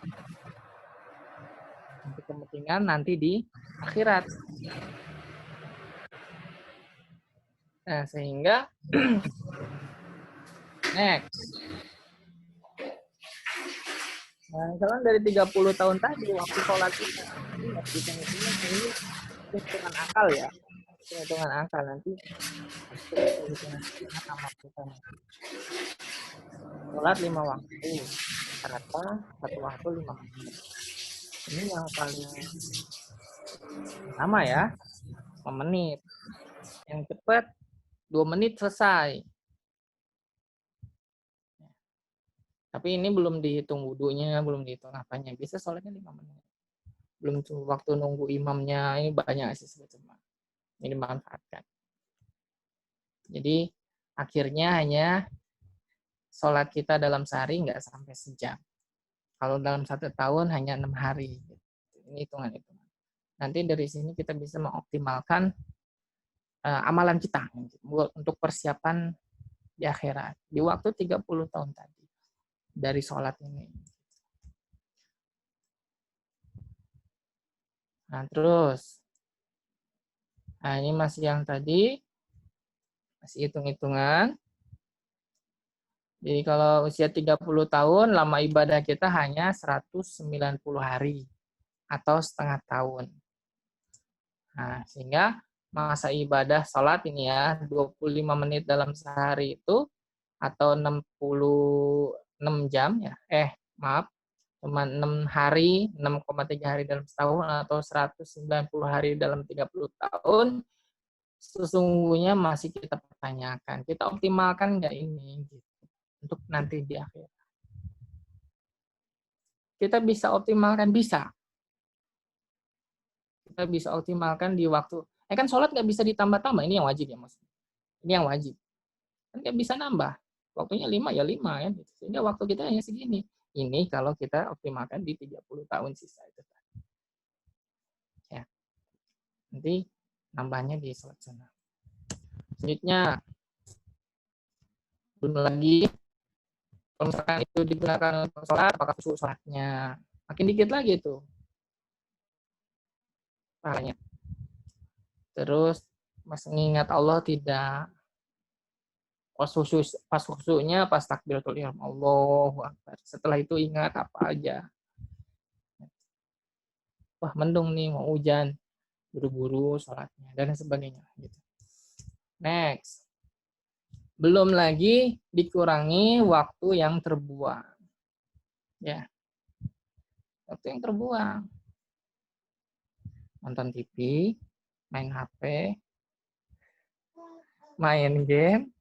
untuk kepentingan nanti di akhirat. Nah, sehingga next. Nah, misalkan dari 30 tahun tadi waktu sholat kita, ingat hitung-hitungan ini hitungan akal ya, hitungan akal nanti hitungan sama kita. Sholat 5 waktu, rata satu waktu 5 menit. Ini yang paling lama ya, 5 menit. Yang cepat 2 menit selesai. Tapi ini belum dihitung wudhunya, belum dihitung apanya. Bisa sholatnya 5 menit. Belum tuh waktu nunggu imamnya, ini banyak sih sebetulnya. Ini dimanfaatkan. Jadi akhirnya hanya sholat kita dalam sehari nggak sampai sejam. Kalau dalam 1 tahun hanya 6 hari. Ini hitungan-hitungan. Nanti dari sini kita bisa mengoptimalkan amalan kita untuk persiapan di akhirat. Di waktu 30 tahun tadi. Dari sholat ini. Nah, terus. Nah, ini masih yang tadi. Masih hitung-hitungan. Jadi kalau usia 30 tahun, lama ibadah kita hanya 190 hari. Atau setengah tahun. Nah, sehingga masa ibadah sholat ini ya, 25 menit dalam sehari itu, atau 66 jam ya, maaf, cuma 6 hari, 6,3 hari dalam setahun, atau 190 hari dalam 30 tahun, sesungguhnya masih kita pertanyakan. Kita optimalkan nggak ini gitu, untuk nanti di akhir. Kita bisa optimalkan, bisa. Kita bisa optimalkan di waktu. Kan sholat nggak bisa ditambah-tambah, ini yang wajib ya maksudnya. Ini yang wajib. Kan nggak bisa nambah. Waktunya 5 ya 5 ya. Sehingga waktu kita hanya segini. Ini kalau kita optimalkan di 30 tahun sisa itu. Ya. Nanti nambahnya di sholat sunnah. Selanjutnya, belum lagi, kalau misalkan itu digunakan untuk sholat, apakah khusyuk sholatnya? Makin dikit lagi tuh. Pahalanya. Terus, masih mengingat Allah tidak. Pas khusyuknya, pas takbiratul ihram, Allahu Akbar. Setelah itu ingat apa aja. Wah, mendung nih, mau hujan. Buru-buru sholatnya, dan sebagainya. Gitu. Next. Belum lagi dikurangi waktu yang terbuang. Ya. Waktu yang terbuang. Nonton TV, main HP, main game,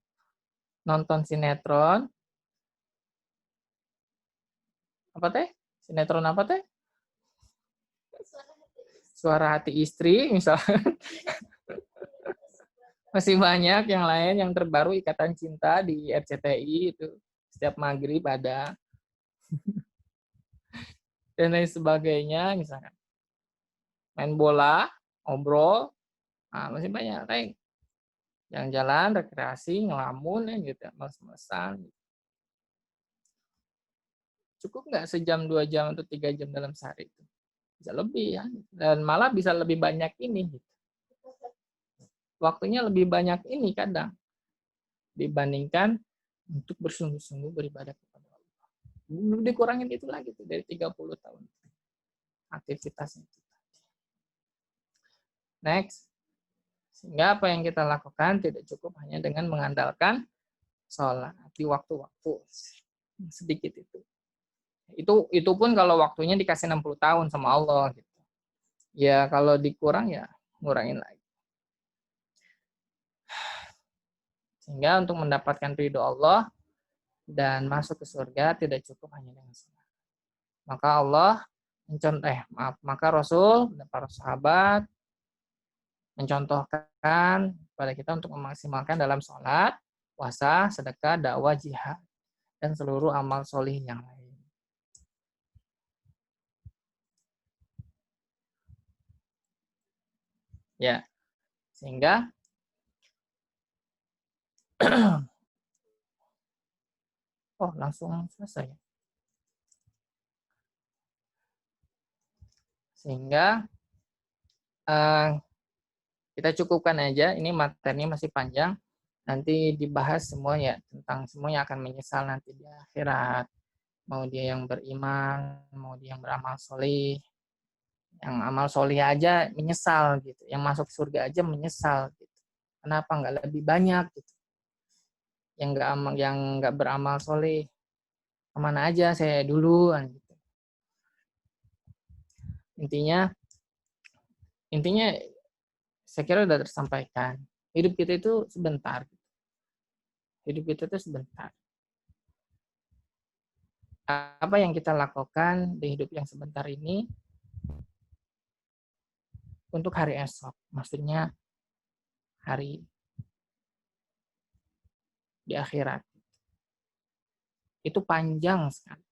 nonton sinetron. Apa teh? Sinetron apa teh? Suara Hati Istri, misalnya. Masih banyak yang lain yang terbaru, Ikatan Cinta di RCTI itu. Setiap maghrib ada. Dan lain sebagainya, misalkan. Main bola, ngobrol. Nah, masih banyak. Kayak jalan-jalan, rekreasi, ngelamun, ya, gitu. Males-malesan. Cukup nggak sejam, 2 jam, atau 3 jam dalam sehari itu? Bisa lebih ya. Dan malah bisa lebih banyak ini. Gitu. Waktunya lebih banyak ini kadang. Dibandingkan untuk bersungguh-sungguh beribadah kepada Allah. Belum dikurangin itu lagi tuh dari 30 tahun. Aktivitasnya itu. Next. Sehingga apa yang kita lakukan tidak cukup hanya dengan mengandalkan sholat di waktu-waktu sedikit itu. Itu pun kalau waktunya dikasih 60 tahun sama Allah gitu. Ya kalau dikurang ya ngurangin lagi. Sehingga untuk mendapatkan ridho Allah dan masuk ke surga tidak cukup hanya dengan sholat. Maka Allah maka Rasul dan para sahabat mencontohkan kepada kita untuk memaksimalkan dalam sholat, puasa, sedekah, dakwah, jihad, dan seluruh amal solih yang lain. Ya, sehingga Oh, langsung selesai. Sehingga kita cukupkan aja, ini materinya masih panjang, nanti dibahas semua ya, tentang semuanya akan menyesal nanti di akhirat. Mau dia yang beriman, mau dia yang beramal soleh. Yang amal soleh aja menyesal gitu, yang masuk surga aja menyesal gitu. Kenapa nggak lebih banyak gitu? Yang nggak beramal soleh, kemana aja saya dulu gitu. Intinya saya kira sudah tersampaikan. Hidup kita itu sebentar. Hidup kita itu sebentar. Apa yang kita lakukan di hidup yang sebentar ini untuk hari esok. Maksudnya hari di akhirat. Itu panjang sekali.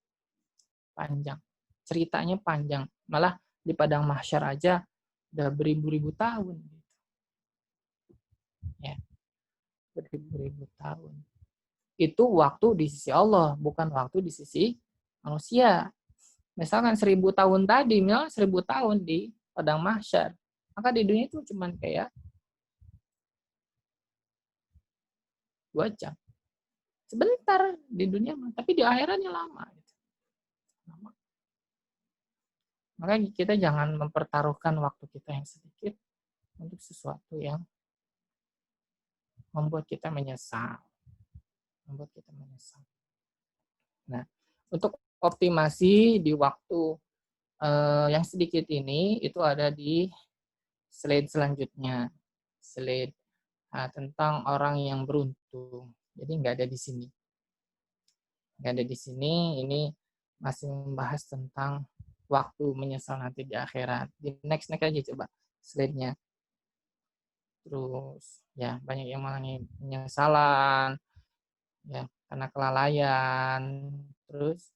Panjang. Ceritanya panjang. Malah di padang mahsyar aja udah beribu-ribu tahun. Ya. Beribu-ribu tahun. Itu waktu di sisi Allah, bukan waktu di sisi manusia. Misalkan 1000 tahun tadi, misalnya 1000 tahun di padang mahsyar, maka di dunia itu cuma kayak 2 jam. Sebentar di dunia, tapi di akhiratnya lama. Maka kita jangan mempertaruhkan waktu kita yang sedikit untuk sesuatu yang membuat kita menyesal. Nah, untuk optimasi di waktu yang sedikit ini itu ada di slide selanjutnya. Slide tentang orang yang beruntung. Jadi nggak ada di sini. Ini masih membahas tentang waktu menyesal nanti di akhirat. Di next aja coba slide-nya. Terus ya banyak yang mengalami penyesalan ya karena kelalaian. Terus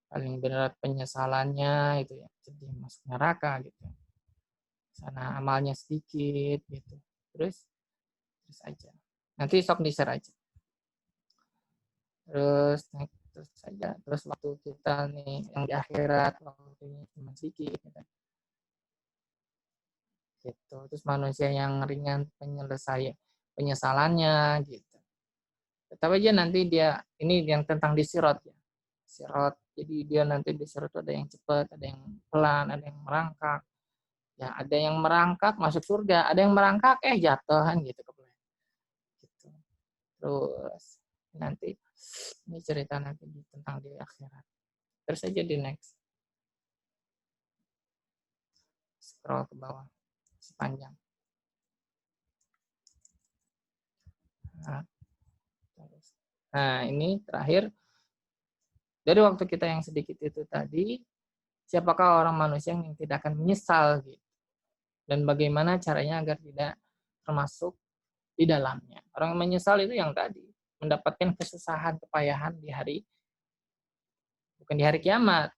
paling berat penyesalannya itu ya jadi masuk neraka gitu. Sana amalnya sedikit gitu. Terus aja. Nanti sok di-share aja. Terus saja. Terus waktu kita nih yang di akhirat waktunya cuma sedikit gitu. Terus manusia yang ringan penyesalannya gitu. Tetap aja nanti dia ini yang tentang di sirot ya. Sirot. Jadi dia nanti di sirot ada yang cepat, ada yang pelan, ada yang merangkak. Ya, ada yang merangkak masuk surga, ada yang merangkak jatuhan gitu. Terus nanti ini cerita nanti tentang di akhirat. Terus aja di next. Scroll ke bawah sepanjang. Nah, ini terakhir. Dari waktu kita yang sedikit itu tadi, siapakah orang manusia yang tidak akan menyesal gitu. Dan bagaimana caranya agar tidak termasuk di dalamnya. Orang yang menyesal itu yang tadi, mendapatkan kesusahan, kepayahan di hari, bukan di hari kiamat,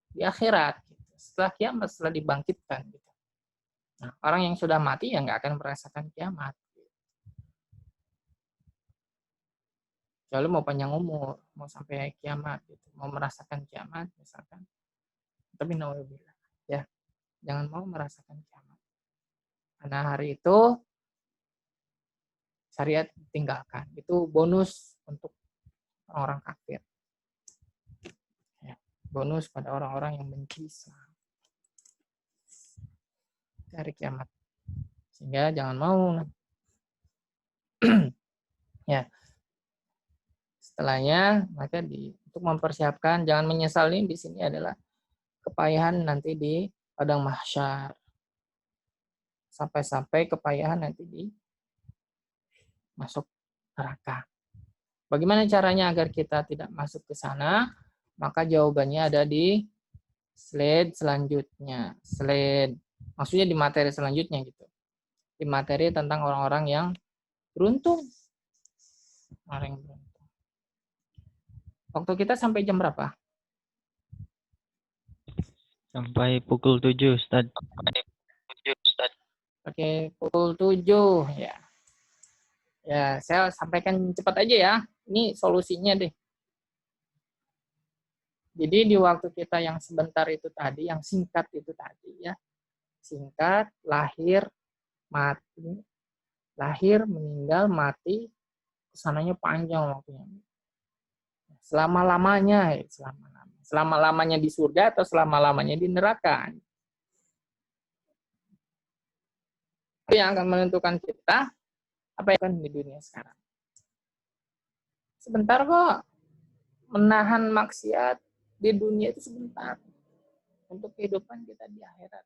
di akhirat. Gitu. Setelah kiamat, setelah dibangkitkan. Gitu. Nah, orang yang sudah mati ya nggak akan merasakan kiamat. Lalu mau panjang umur, mau sampai kiamat, gitu. Mau merasakan kiamat, misalkan. Tapi nauzubillah, ya, jangan mau merasakan kiamat. Karena hari itu syariat tinggalkan. Itu bonus untuk orang kafir. Ya, bonus pada orang-orang yang benci Islam. Hari kiamat. Sehingga jangan mau. Ya. Setelahnya, maka untuk mempersiapkan, jangan menyesal ini di sini adalah kepayahan nanti di padang mahsyar. Sampai-sampai kepayahan nanti di masuk neraka. Bagaimana caranya agar kita tidak masuk ke sana? Maka jawabannya ada di slide selanjutnya. Maksudnya di materi selanjutnya gitu. Di materi tentang orang-orang yang beruntung. Orang yang beruntung. Waktu kita sampai jam berapa?
Sampai pukul 7, Ustaz.
Oke, pukul 7 ya. Ya, saya sampaikan cepat aja ya. Ini solusinya deh. Jadi di waktu kita yang sebentar itu tadi, yang singkat itu tadi ya. Singkat, lahir, mati, lahir, meninggal, mati, kesananya panjang waktunya. Selama-lamanya, selama-lamanya di surga atau selama-lamanya di neraka. Itu yang akan menentukan kita apa yang akan di dunia sekarang. Sebentar kok, menahan maksiat di dunia itu sebentar untuk kehidupan kita di akhirat.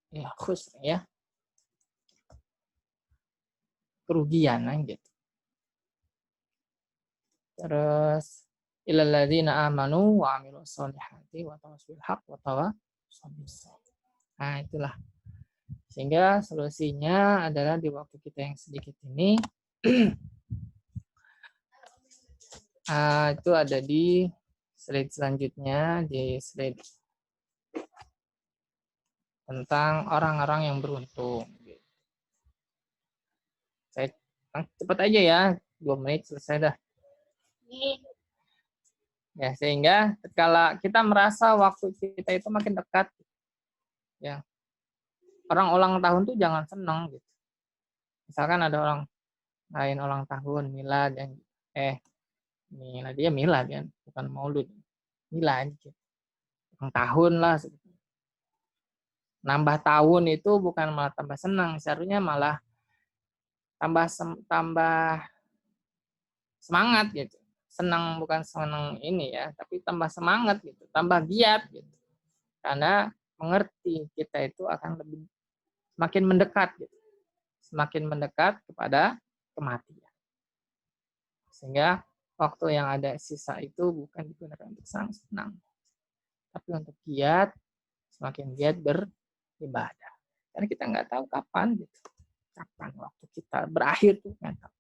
Ya, khusr ya. Kerugian gitu. Terus ilal ladzina amanu wa amilus solihati wa tawassul haq wa tawassul bis sabr. Nah, itulah. Sehingga solusinya adalah di waktu kita yang sedikit ini itu ada di slide selanjutnya, di slide tentang orang-orang yang beruntung. Saya cepat aja ya, 2 menit selesai dah. Ya, sehingga kalau kita merasa waktu kita itu makin dekat, ya orang ulang tahun tuh jangan senang gitu. Misalkan ada orang lain ulang tahun, milad, yang milad dia milad kan, bukan maulud, milad, ulang tahun lah. Nambah tahun itu bukan malah tambah senang, seharusnya malah tambah semangat gitu. Senang bukan senang ini ya, tapi tambah semangat gitu, tambah giat gitu. Karena mengerti kita itu akan lebih semakin mendekat gitu. Semakin mendekat kepada kematian. Sehingga waktu yang ada sisa itu bukan digunakan untuk senang-senang, tapi untuk giat, semakin giat beribadah. Karena kita nggak tahu kapan gitu. Kapan waktu kita berakhir tuh nggak tahu.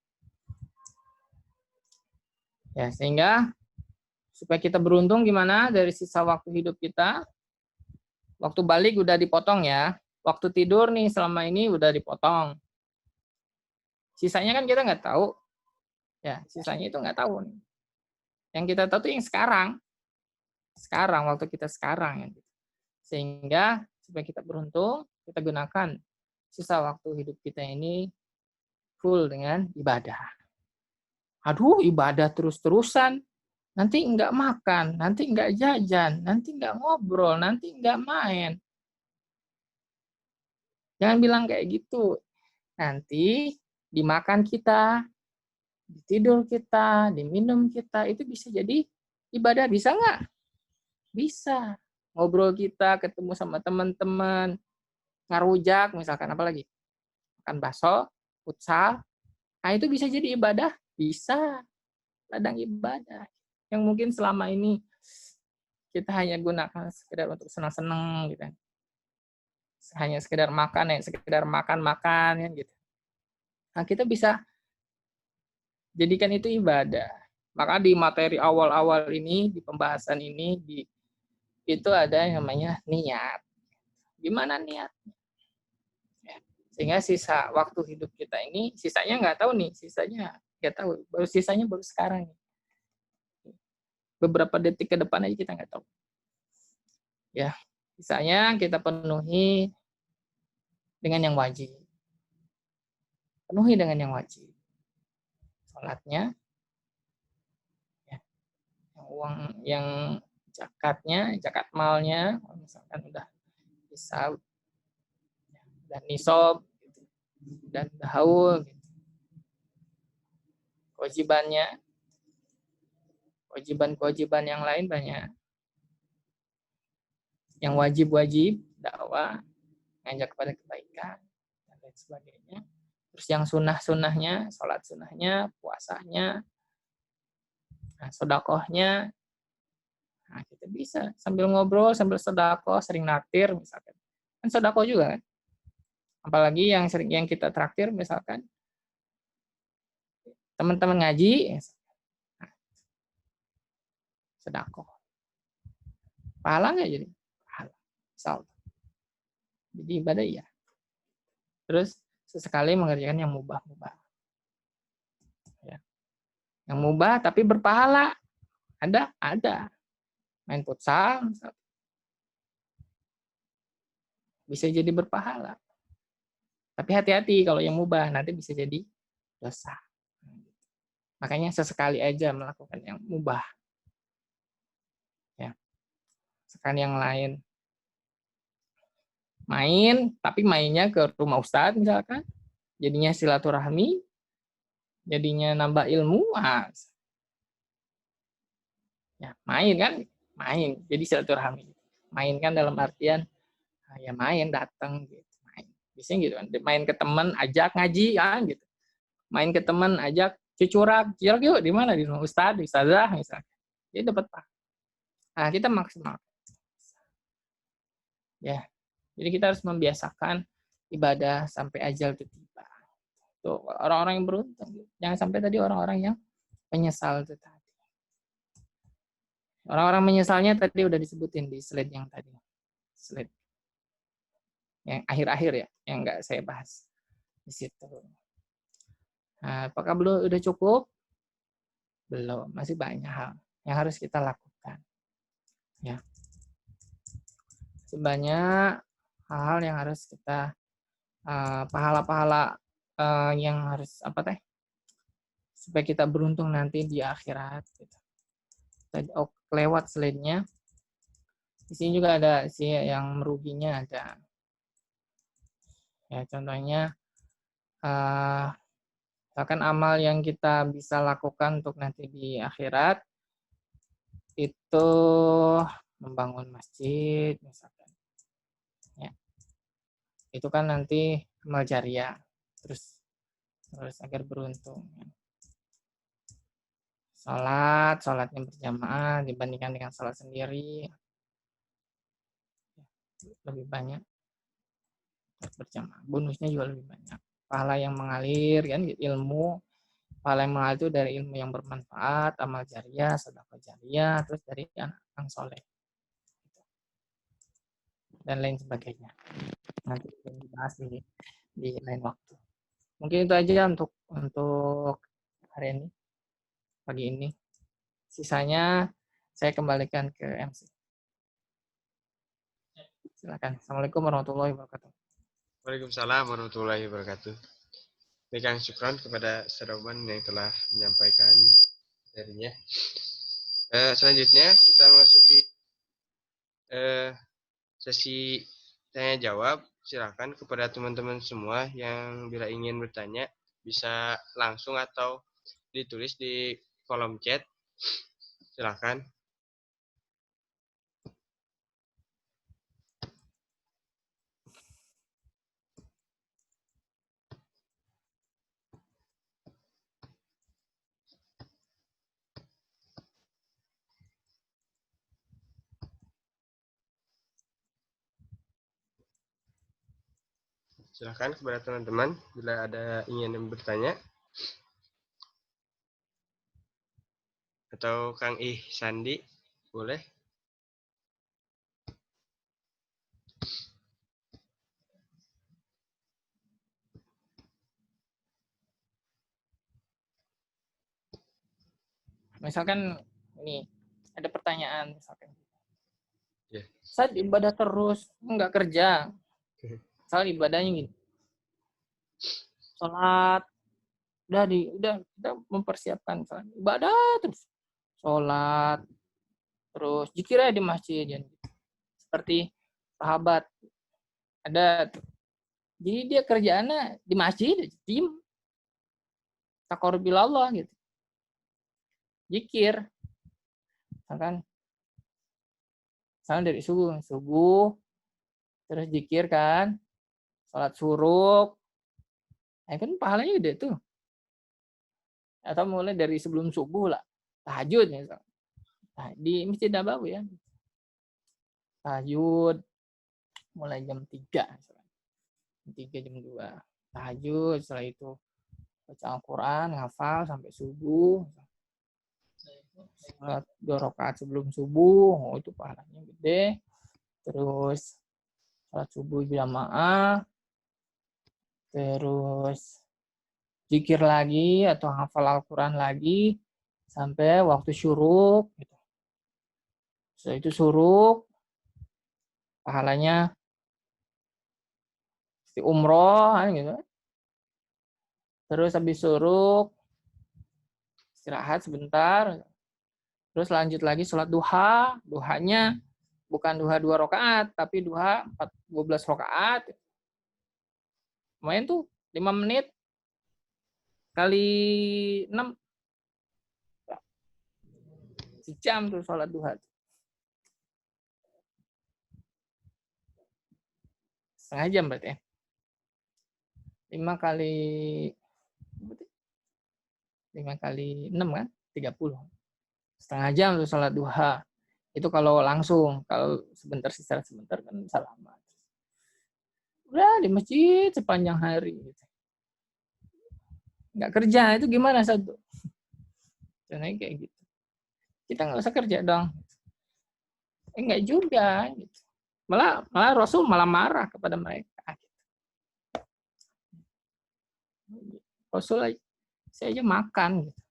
Ya, sehingga supaya kita beruntung gimana dari sisa waktu hidup kita, waktu balik udah dipotong ya, waktu tidur nih selama ini udah dipotong. Sisanya kan kita nggak tahu, ya sisanya itu nggak tahu nih. Yang kita tahu tuh yang sekarang waktu kita sekarang, ya. Sehingga supaya kita beruntung, kita gunakan sisa waktu hidup kita ini full dengan ibadah. Aduh, ibadah terus-terusan, nanti nggak makan, nanti nggak jajan, nanti nggak ngobrol, nanti nggak main. Jangan bilang kayak gitu. Nanti dimakan kita, tidur kita, diminum kita, itu bisa jadi ibadah. Bisa nggak? Bisa. Ngobrol kita, ketemu sama teman-teman, ngarujak, misalkan apa lagi? Makan bakso, futsal. Nah, itu bisa jadi ibadah. Bisa ladang ibadah yang mungkin selama ini kita hanya gunakan sekedar untuk senang-senang gitu. Hanya sekedar makan sekedar makan-makan ya gitu. Nah, kita bisa jadikan itu ibadah. Maka di materi awal-awal ini, di pembahasan ini, itu ada yang namanya niat. Gimana niat? Ya. Sehingga sisa waktu hidup kita ini, sisanya nggak tahu nih, sisanya nggak tahu. Sisanya baru sekarang. Beberapa detik ke depan aja kita nggak tahu. Ya, sisanya kita penuhi dengan yang wajib. Penuhi dengan yang wajib. Salatnya, ya, uang yang zakatnya, zakat malnya, misalkan udah bisa dan nisab dan haul, kewajibannya, kewajiban yang lain banyak. Yang wajib-wajib, dakwah, ngajak kepada kebaikan, dan lain sebagainya. Terus yang sunnah-sunnahnya, sholat sunnahnya, puasanya, nah, sodakohnya, nah, kita bisa sambil ngobrol, sambil sodakoh, sering naktir misalkan. Kan sodakoh juga kan? Apalagi yang sering yang kita traktir misalkan teman-teman ngaji, nah, sodakoh. Pahala nggak jadi? Pahala. Insyaallah. Jadi ibadah ya. Terus sesekali mengerjakan yang mubah-mubah. Ya. Yang mubah tapi berpahala. Ada. Main futsal, bisa jadi berpahala. Tapi hati-hati kalau yang mubah, nanti bisa jadi dosa. Makanya sesekali aja melakukan yang mubah. Ya. Sekarang yang lain. Main, tapi mainnya ke rumah ustadz misalkan. Jadinya silaturahmi, jadinya nambah ilmu. Ya, main kan? Main. Jadi silaturahmi. Main kan dalam artian ya main datang gitu. Main. Biasanya gitu kan. Main ke teman, ajak ngaji ya gitu. Main ke teman, ajak cucurak yuk di mana, di rumah ustadz, di ustazah misalnya. Jadi dapat pahala. Nah, kita maksimal. Ya. Jadi kita harus membiasakan ibadah sampai ajal itu tiba. Tuh, orang-orang yang beruntung. Jangan sampai tadi orang-orang yang menyesal itu tadi. Orang-orang menyesalnya tadi udah disebutin di slide yang tadi. Slide yang akhir-akhir ya, yang nggak saya bahas di situ. Nah, apakah belum udah cukup? Belum, masih banyak hal yang harus kita lakukan. Ya. Sebanyak hal-hal yang harus kita pahala-pahala yang harus apa teh? Supaya kita beruntung nanti di akhirat gitu. Tadi lewat slide-nya. Di sini juga ada sih yang meruginya ada. Ya, contohnya misalkan amal yang kita bisa lakukan untuk nanti di akhirat itu membangun masjid misalkan. Ya. Itu kan nanti amal jariah. Terus agar beruntung. Salatnya berjamaah dibandingkan dengan salat sendiri lebih banyak berjamaah. Bonusnya juga lebih banyak. Pahala yang mengalir kan ilmu. Pahala yang mengalir itu dari ilmu yang bermanfaat, amal jariah, sedekah jariah, terus dari anak yang soleh dan lain sebagainya. Nanti kita bahas di lain waktu. Mungkin itu aja untuk hari ini, pagi ini. Sisanya saya kembalikan ke MC. Silakan. Assalamualaikum warahmatullahi wabarakatuh.
Waalaikumsalam warahmatullahi wabarakatuh. Berikan syukran kepada Saroban yang telah menyampaikan materinya. Selanjutnya kita memasuki sesi tanya jawab. Silakan kepada teman-teman semua yang bila ingin bertanya bisa langsung atau ditulis di kolom chat. Silakan. Silahkan kepada teman-teman bila ada ingin bertanya. Atau Kang Sandi, boleh?
Misalkan ini ada pertanyaan misalkan.
Ya.
Saya ibadah terus, nggak kerja. Soal ibadahnya gini. Sholat, udah kita mempersiapkan sholat. Ibadah terus. Sholat, terus zikir aja di masjid. Seperti sahabat. Ada tuh. Jadi dia kerjaannya di masjid, diem. Taqarrubillah gitu. Zikir. Misalkan dari subuh, terus zikir kan, sholat suruh, kan pahalanya gede tuh. Atau mulai dari sebelum subuh lah, tahajud misalkan. Nah, di Masjid Nabawi ya, tahajud mulai jam 3, jam 3, jam 2, tahajud, setelah itu baca Al-Quran, hafal sampai subuh, sholat 2 rakaat sebelum subuh, itu pahalanya gede. Terus sholat subuh jamaah, terus zikir lagi atau hafal Al-Quran lagi sampai waktu syuruk. Gitu. Setelah itu syuruk, pahalanya di umroh, gitu. Terus habis syuruk, istirahat sebentar, terus lanjut lagi sholat duha. Duhanya bukan duha 2 rakaat, tapi duha 12 rakaat. Lumayan tuh, 5 menit kali 6. Sejam tuh sholat duha. Setengah jam berarti ya. 5 kali 6 kan? 30. Setengah jam tuh sholat duha. Itu kalau langsung. Kalau sebentar kan bisa lama. Udah di masjid sepanjang hari. Nggak kerja, itu gimana satu? Contohnya kayak gitu. Kita nggak usah kerja dong. Enggak juga. Gitu. Malah Rasul malah marah kepada mereka. Rasul, saya aja makan. Gitu.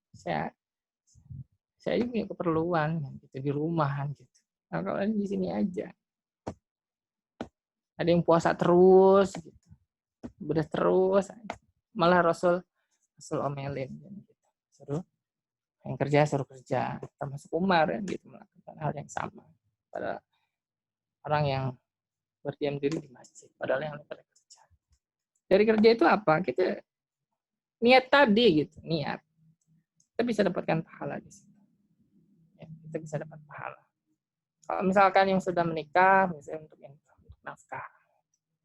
Saya punya keperluan gitu, di rumah gitu. Nah, kalian di sini aja. Ada yang puasa terus, gitu. Beres terus. Malah Rasul omelin. Gitu. Yang kerja suruh kerja. Termasuk Umar gitu, melakukan hal yang sama pada orang yang berdiam diri di masjid. Padahal yang pada kerja. Dari kerja itu apa? Kita niat tadi gitu, niat. Kita bisa dapatkan pahala di situ. Kita bisa dapat pahala. Kalau misalkan yang sudah menikah, misalnya untuk nafkah,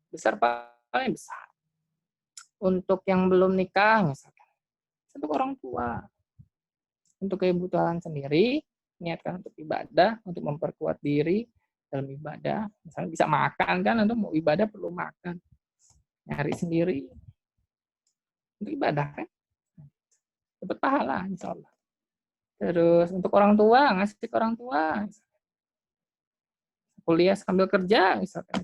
besar pahalanya besar. Untuk yang belum nikah, misalkan untuk orang tua, untuk kebutuhan sendiri, niatkan untuk ibadah, untuk memperkuat diri dalam ibadah. Misalnya bisa makan kan, untuk mau ibadah perlu makan, nyari sendiri untuk ibadah kan, dapat pahala, insya Allah. Terus untuk orang tua, ngasih ke orang tua, kuliah sambil kerja, misalkan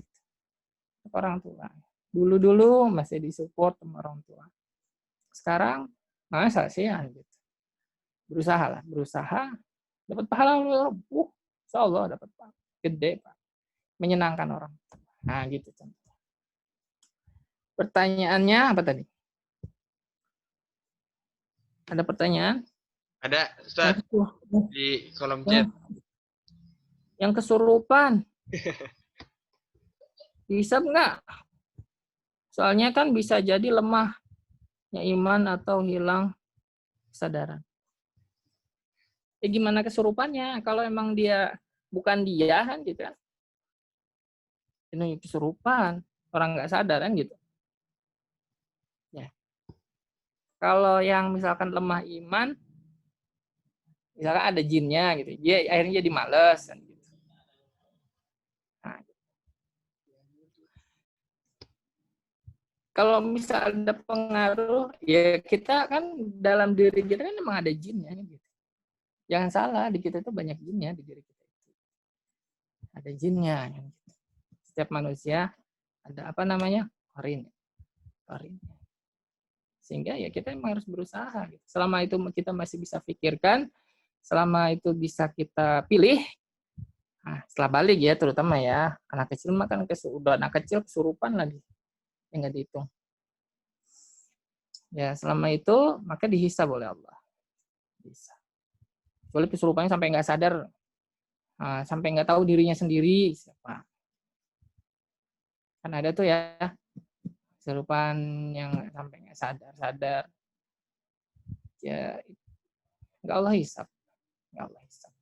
untuk orang tua. Dulu masih disupport sama orang tua. Sekarang masa sih gitu. Berusaha dapat pahala, insya Allah dapat pahala gede, Pak. Menyenangkan orang. Nah, gitu contoh. Pertanyaannya apa tadi? Ada pertanyaan?
Ada, Ustaz, di kolom chat.
Yang kesurupan. Bisa nggak? Soalnya kan bisa jadi lemahnya iman atau hilang kesadaran. Gimana kesurupannya? Kalau emang dia bukan dia kan gitu kan? Ini kesurupan, orang nggak sadar kan gitu. Ya. Kalau yang misalkan lemah iman, misalkan ada jinnya gitu, dia akhirnya jadi malas kan gitu. Nah, kalau misal ada pengaruh, ya kita kan dalam diri kita kan memang ada jinnya gitu. Jangan salah, di kita itu banyak jinnya di diri kita itu. Ada jinnya. Gitu. Setiap manusia ada apa namanya? Qarin. Sehingga ya kita memang harus berusaha. Gitu. Selama itu kita masih bisa pikirkan, selama itu bisa kita pilih, nah, setelah balik ya terutama ya, anak kecil makan udah anak kecil kesurupan lagi. Yang nggak dihitung. Ya, selama itu maka dihisab oleh Allah. Bisa. Kecuali kesurupannya sampai nggak sadar, sampai nggak tahu dirinya sendiri siapa. Kan ada tuh ya kesurupan yang sampai nggak sadar. Ya, nggak Allah hisab. Nggak Allah hisab.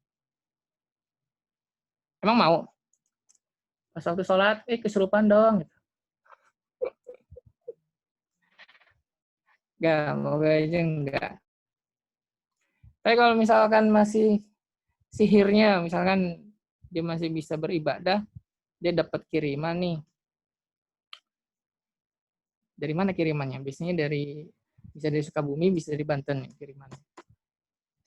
Emang mau? Pas waktu sholat, kesurupan dong. Enggak, mau aja enggak. Tapi kalau misalkan masih sihirnya, misalkan dia masih bisa beribadah, dia dapat kiriman nih. Dari mana kirimannya? Biasanya bisa dari Sukabumi, bisa dari Banten kirimannya.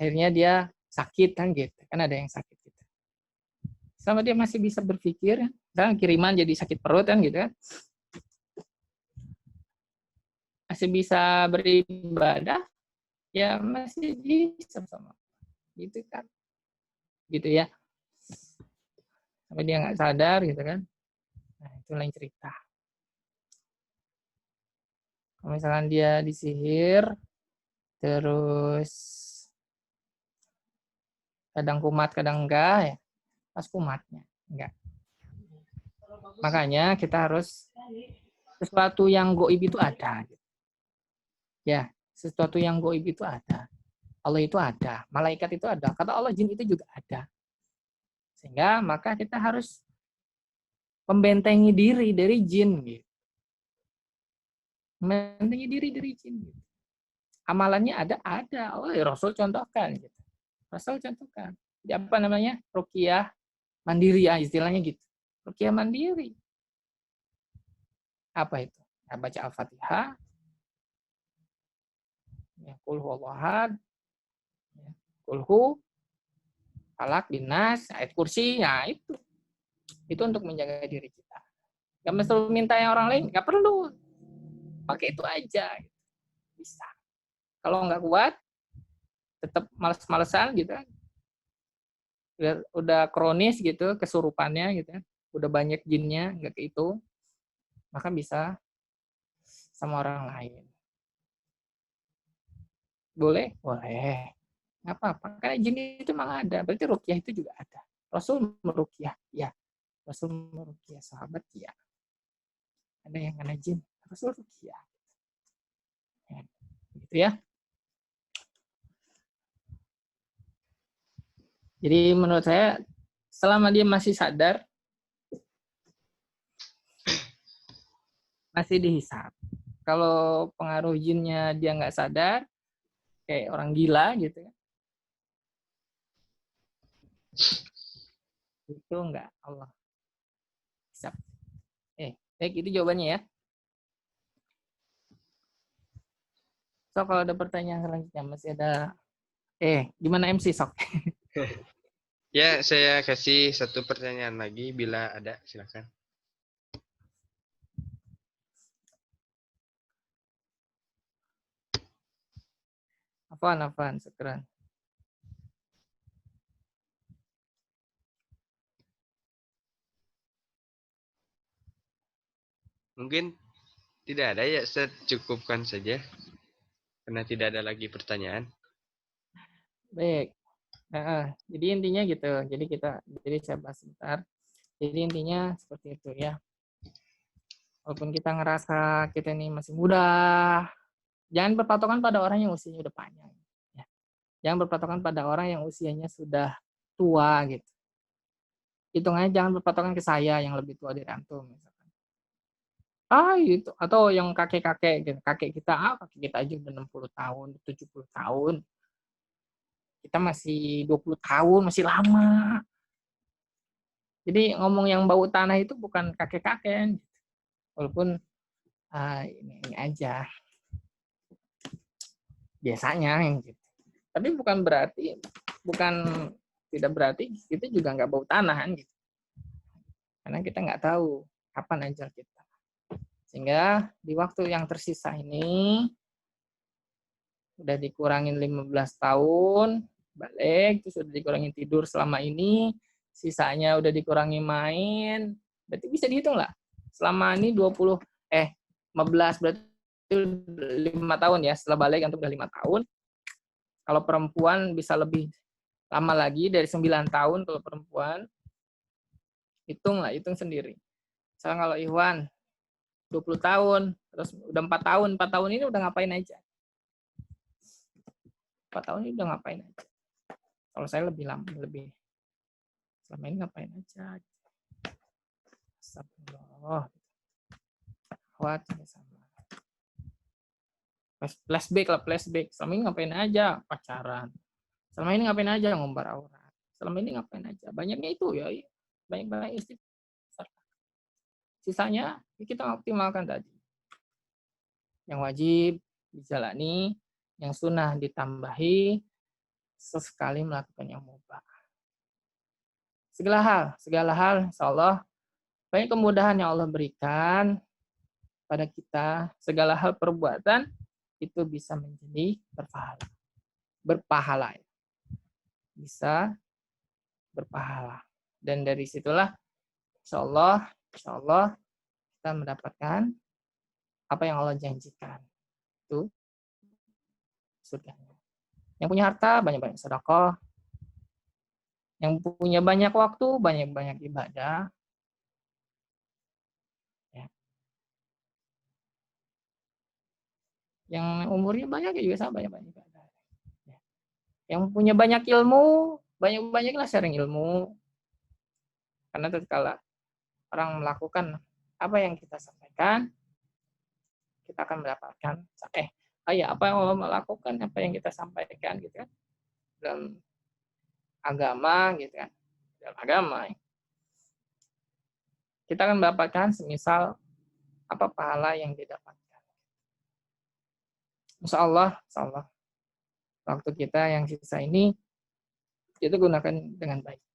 Akhirnya dia sakit kan gitu. Kan ada yang sakit gitu. Sama dia masih bisa berpikir, misalkan kiriman jadi sakit perut kan gitu kan. Masih bisa beribadah, ya masih bisa sama. Gitu kan. Gitu ya. Sampai dia nggak sadar gitu kan. Nah, itu lain cerita. Kalau misalkan dia disihir, terus kadang kumat, kadang enggak, ya pas kumatnya. Enggak. Makanya kita harus sesuatu yang goib itu ada. Ya, sesuatu yang goib itu ada. Allah itu ada, malaikat itu ada, kata Allah jin itu juga ada. Sehingga maka kita harus membentengi diri dari jin gitu. Membentengi diri dari jin gitu. Amalannya ada. Oh, ya Rasul contohkan gitu. Rasul contohkan. Jadi apa namanya? Ruqyah mandiri ya istilahnya gitu. Ruqyah mandiri. Apa itu? Ya, baca Al-Fatihah. Ya, Qul huwallahu ahad. Ya, Qul hu, Falak, Binas, ayat kursi, ya itu. Itu untuk menjaga diri kita. Gak mesti minta yang orang lain, gak perlu. Pakai itu aja. Bisa. Kalau nggak kuat, tetap males-malesan gitu kan. Udah kronis gitu, kesurupannya gitu kan. Udah banyak jinnya, nggak ke itu. Maka bisa sama orang lain. Boleh? Boleh. Nggak apa-apa. Karena jin itu memang ada. Berarti ruqyah itu juga ada. Rasul meruqyah. Ya. Rasul meruqyah sahabat. Ya. Ada yang kena jin. Rasul ruqyah. Ya. Gitu ya. Jadi menurut saya, selama dia masih sadar, masih dihisab. Kalau pengaruh jinnya dia nggak sadar, kayak orang gila gitu kan, itu nggak Allah hisab. Baik, itu jawabannya ya. So, kalau ada pertanyaan selanjutnya, masih ada, gimana MC Sok?
Ya, saya kasih satu pertanyaan lagi bila ada, silakan.
Apaan, sekarang.
Mungkin tidak ada ya, saya cukupkan saja. Karena tidak ada lagi pertanyaan.
Baik. Jadi intinya gitu. Jadi saya bahas sebentar. Jadi intinya seperti itu ya. Walaupun kita ngerasa kita ini masih muda, jangan berpatokan pada orang yang usianya udah panjang. Ya. Jangan berpatokan pada orang yang usianya sudah tua gitu. Hitungannya jangan berpatokan ke saya yang lebih tua dari antum misalkan. Itu atau yang kakek-kakek gitu. Kakek kita aja udah 60 tahun, 70 tahun. Kita masih 20 tahun, masih lama. Jadi ngomong yang bau tanah itu bukan kakek-kakek. Walaupun ini aja biasanya gitu. Tapi bukan tidak berarti itu juga nggak bau tanah kan gitu. Karena kita nggak tahu kapan ajal kita. Sehingga di waktu yang tersisa ini udah dikurangin 15 tahun, balik, terus udah dikurangin tidur selama ini, sisanya udah dikurangi main, berarti bisa dihitung lah. Selama ini 15 berarti 5 tahun ya, setelah balik untuk udah 5 tahun. Kalau perempuan bisa lebih lama lagi dari 9 tahun kalau perempuan. Hitung sendiri. Misalnya kalau Ikhwan 20 tahun, terus udah 4 tahun ini udah ngapain aja? 4 tahun ini udah ngapain aja? Kalau saya lebih lama, selama ini ngapain aja? Astagfirullah. Khawatir sama. Flashback. Selama ini ngapain aja? Pacaran. Selama ini ngapain aja? Ngumbar aurat. Selama ini ngapain aja? Banyaknya itu ya. Banyak istighfar. Sisanya kita optimalkan tadi. Yang wajib dijalani, yang sunnah ditambahi, sesekali melakukan yang mubah. Segala hal, insya Allah, banyak kemudahan yang Allah berikan pada kita. Segala hal perbuatan itu bisa menjadi berpahala. Bisa berpahala. Dan dari situlah, insya Allah kita mendapatkan apa yang Allah janjikan. Itu surganya. Yang punya harta, banyak-banyak sedekah. Yang punya banyak waktu, banyak-banyak ibadah. Ya. Yang umurnya banyak juga sama banyak-banyak ibadah. Ya. Yang punya banyak ilmu, banyak-banyaklah sharing ilmu. Karena tatkala orang melakukan apa yang kita sampaikan, kita akan mendapatkan apa yang Allah melakukan, apa yang kita sampaikan gitu kan. Dalam agama gitu kan. Dalam agama kita akan mendapatkan semisal apa pahala yang didapatkan. Insya Allah waktu kita yang sisa ini kita gunakan dengan baik.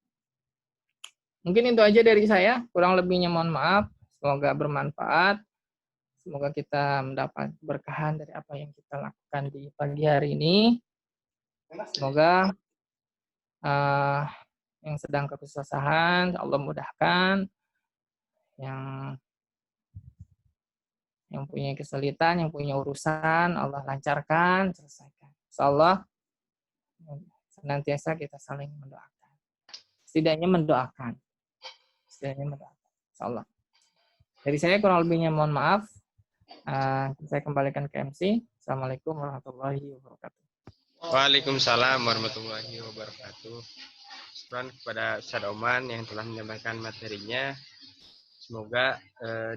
Mungkin itu aja dari saya, kurang lebihnya mohon maaf. Semoga bermanfaat. Semoga kita mendapat berkahan dari apa yang kita lakukan di pagi hari ini. Semoga yang sedang kesusahan Allah mudahkan, yang punya kesulitan, yang punya urusan Allah lancarkan, selesaikan. Insyaallah senantiasa kita saling mendoakan. Setidaknya mendoakan. Insyaallah. Dari saya kurang lebihnya mohon maaf. Saya kembalikan ke MC. Assalamualaikum warahmatullahi wabarakatuh.
Waalaikumsalam warahmatullahi wabarakatuh. Syukran kepada Ustaz Oman yang telah menyampaikan materinya. Semoga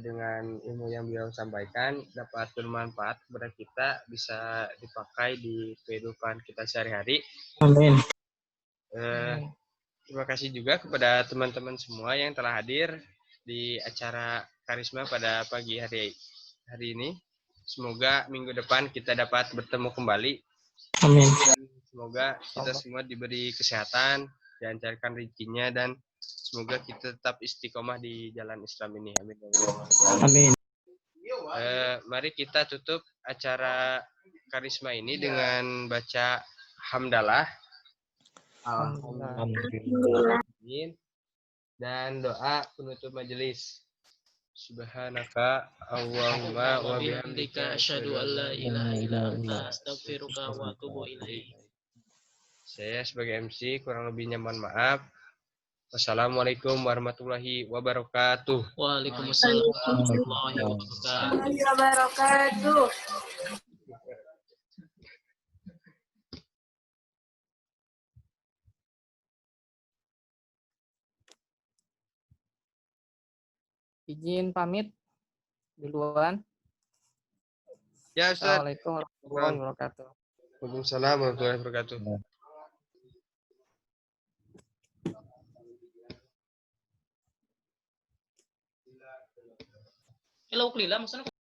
dengan ilmu yang beliau sampaikan dapat bermanfaat kepada kita, bisa dipakai di kehidupan kita sehari-hari.
Amin.
Terima kasih juga kepada teman-teman semua yang telah hadir di acara Karisma pada pagi hari ini. Semoga minggu depan kita dapat bertemu kembali.
Amin.
Semoga kita semua diberi kesehatan, dilancarkan rezekinya, dan semoga kita tetap istiqomah di jalan Islam ini. Amin.
Amin.
Mari kita tutup acara Karisma ini dengan baca hamdalah. Alhamdulillah. Dan doa penutup majelis. Subhanaka Allahumma wa bihamdika asyhadu an la ilaha illa anta astaghfiruka wa atubu ilaik. Saya sebagai MC kurang lebihnya mohon maaf. Wassalamualaikum warahmatullahi wabarakatuh.
Waalaikumsalam warahmatullahi
wabarakatuh.
Izin pamit duluan.
Ya, Ustaz.
Assalamualaikum warahmatullahi wabarakatuh.
Waalaikumsalam warahmatullahi wabarakatuh.
Hello, Klila, maksudnya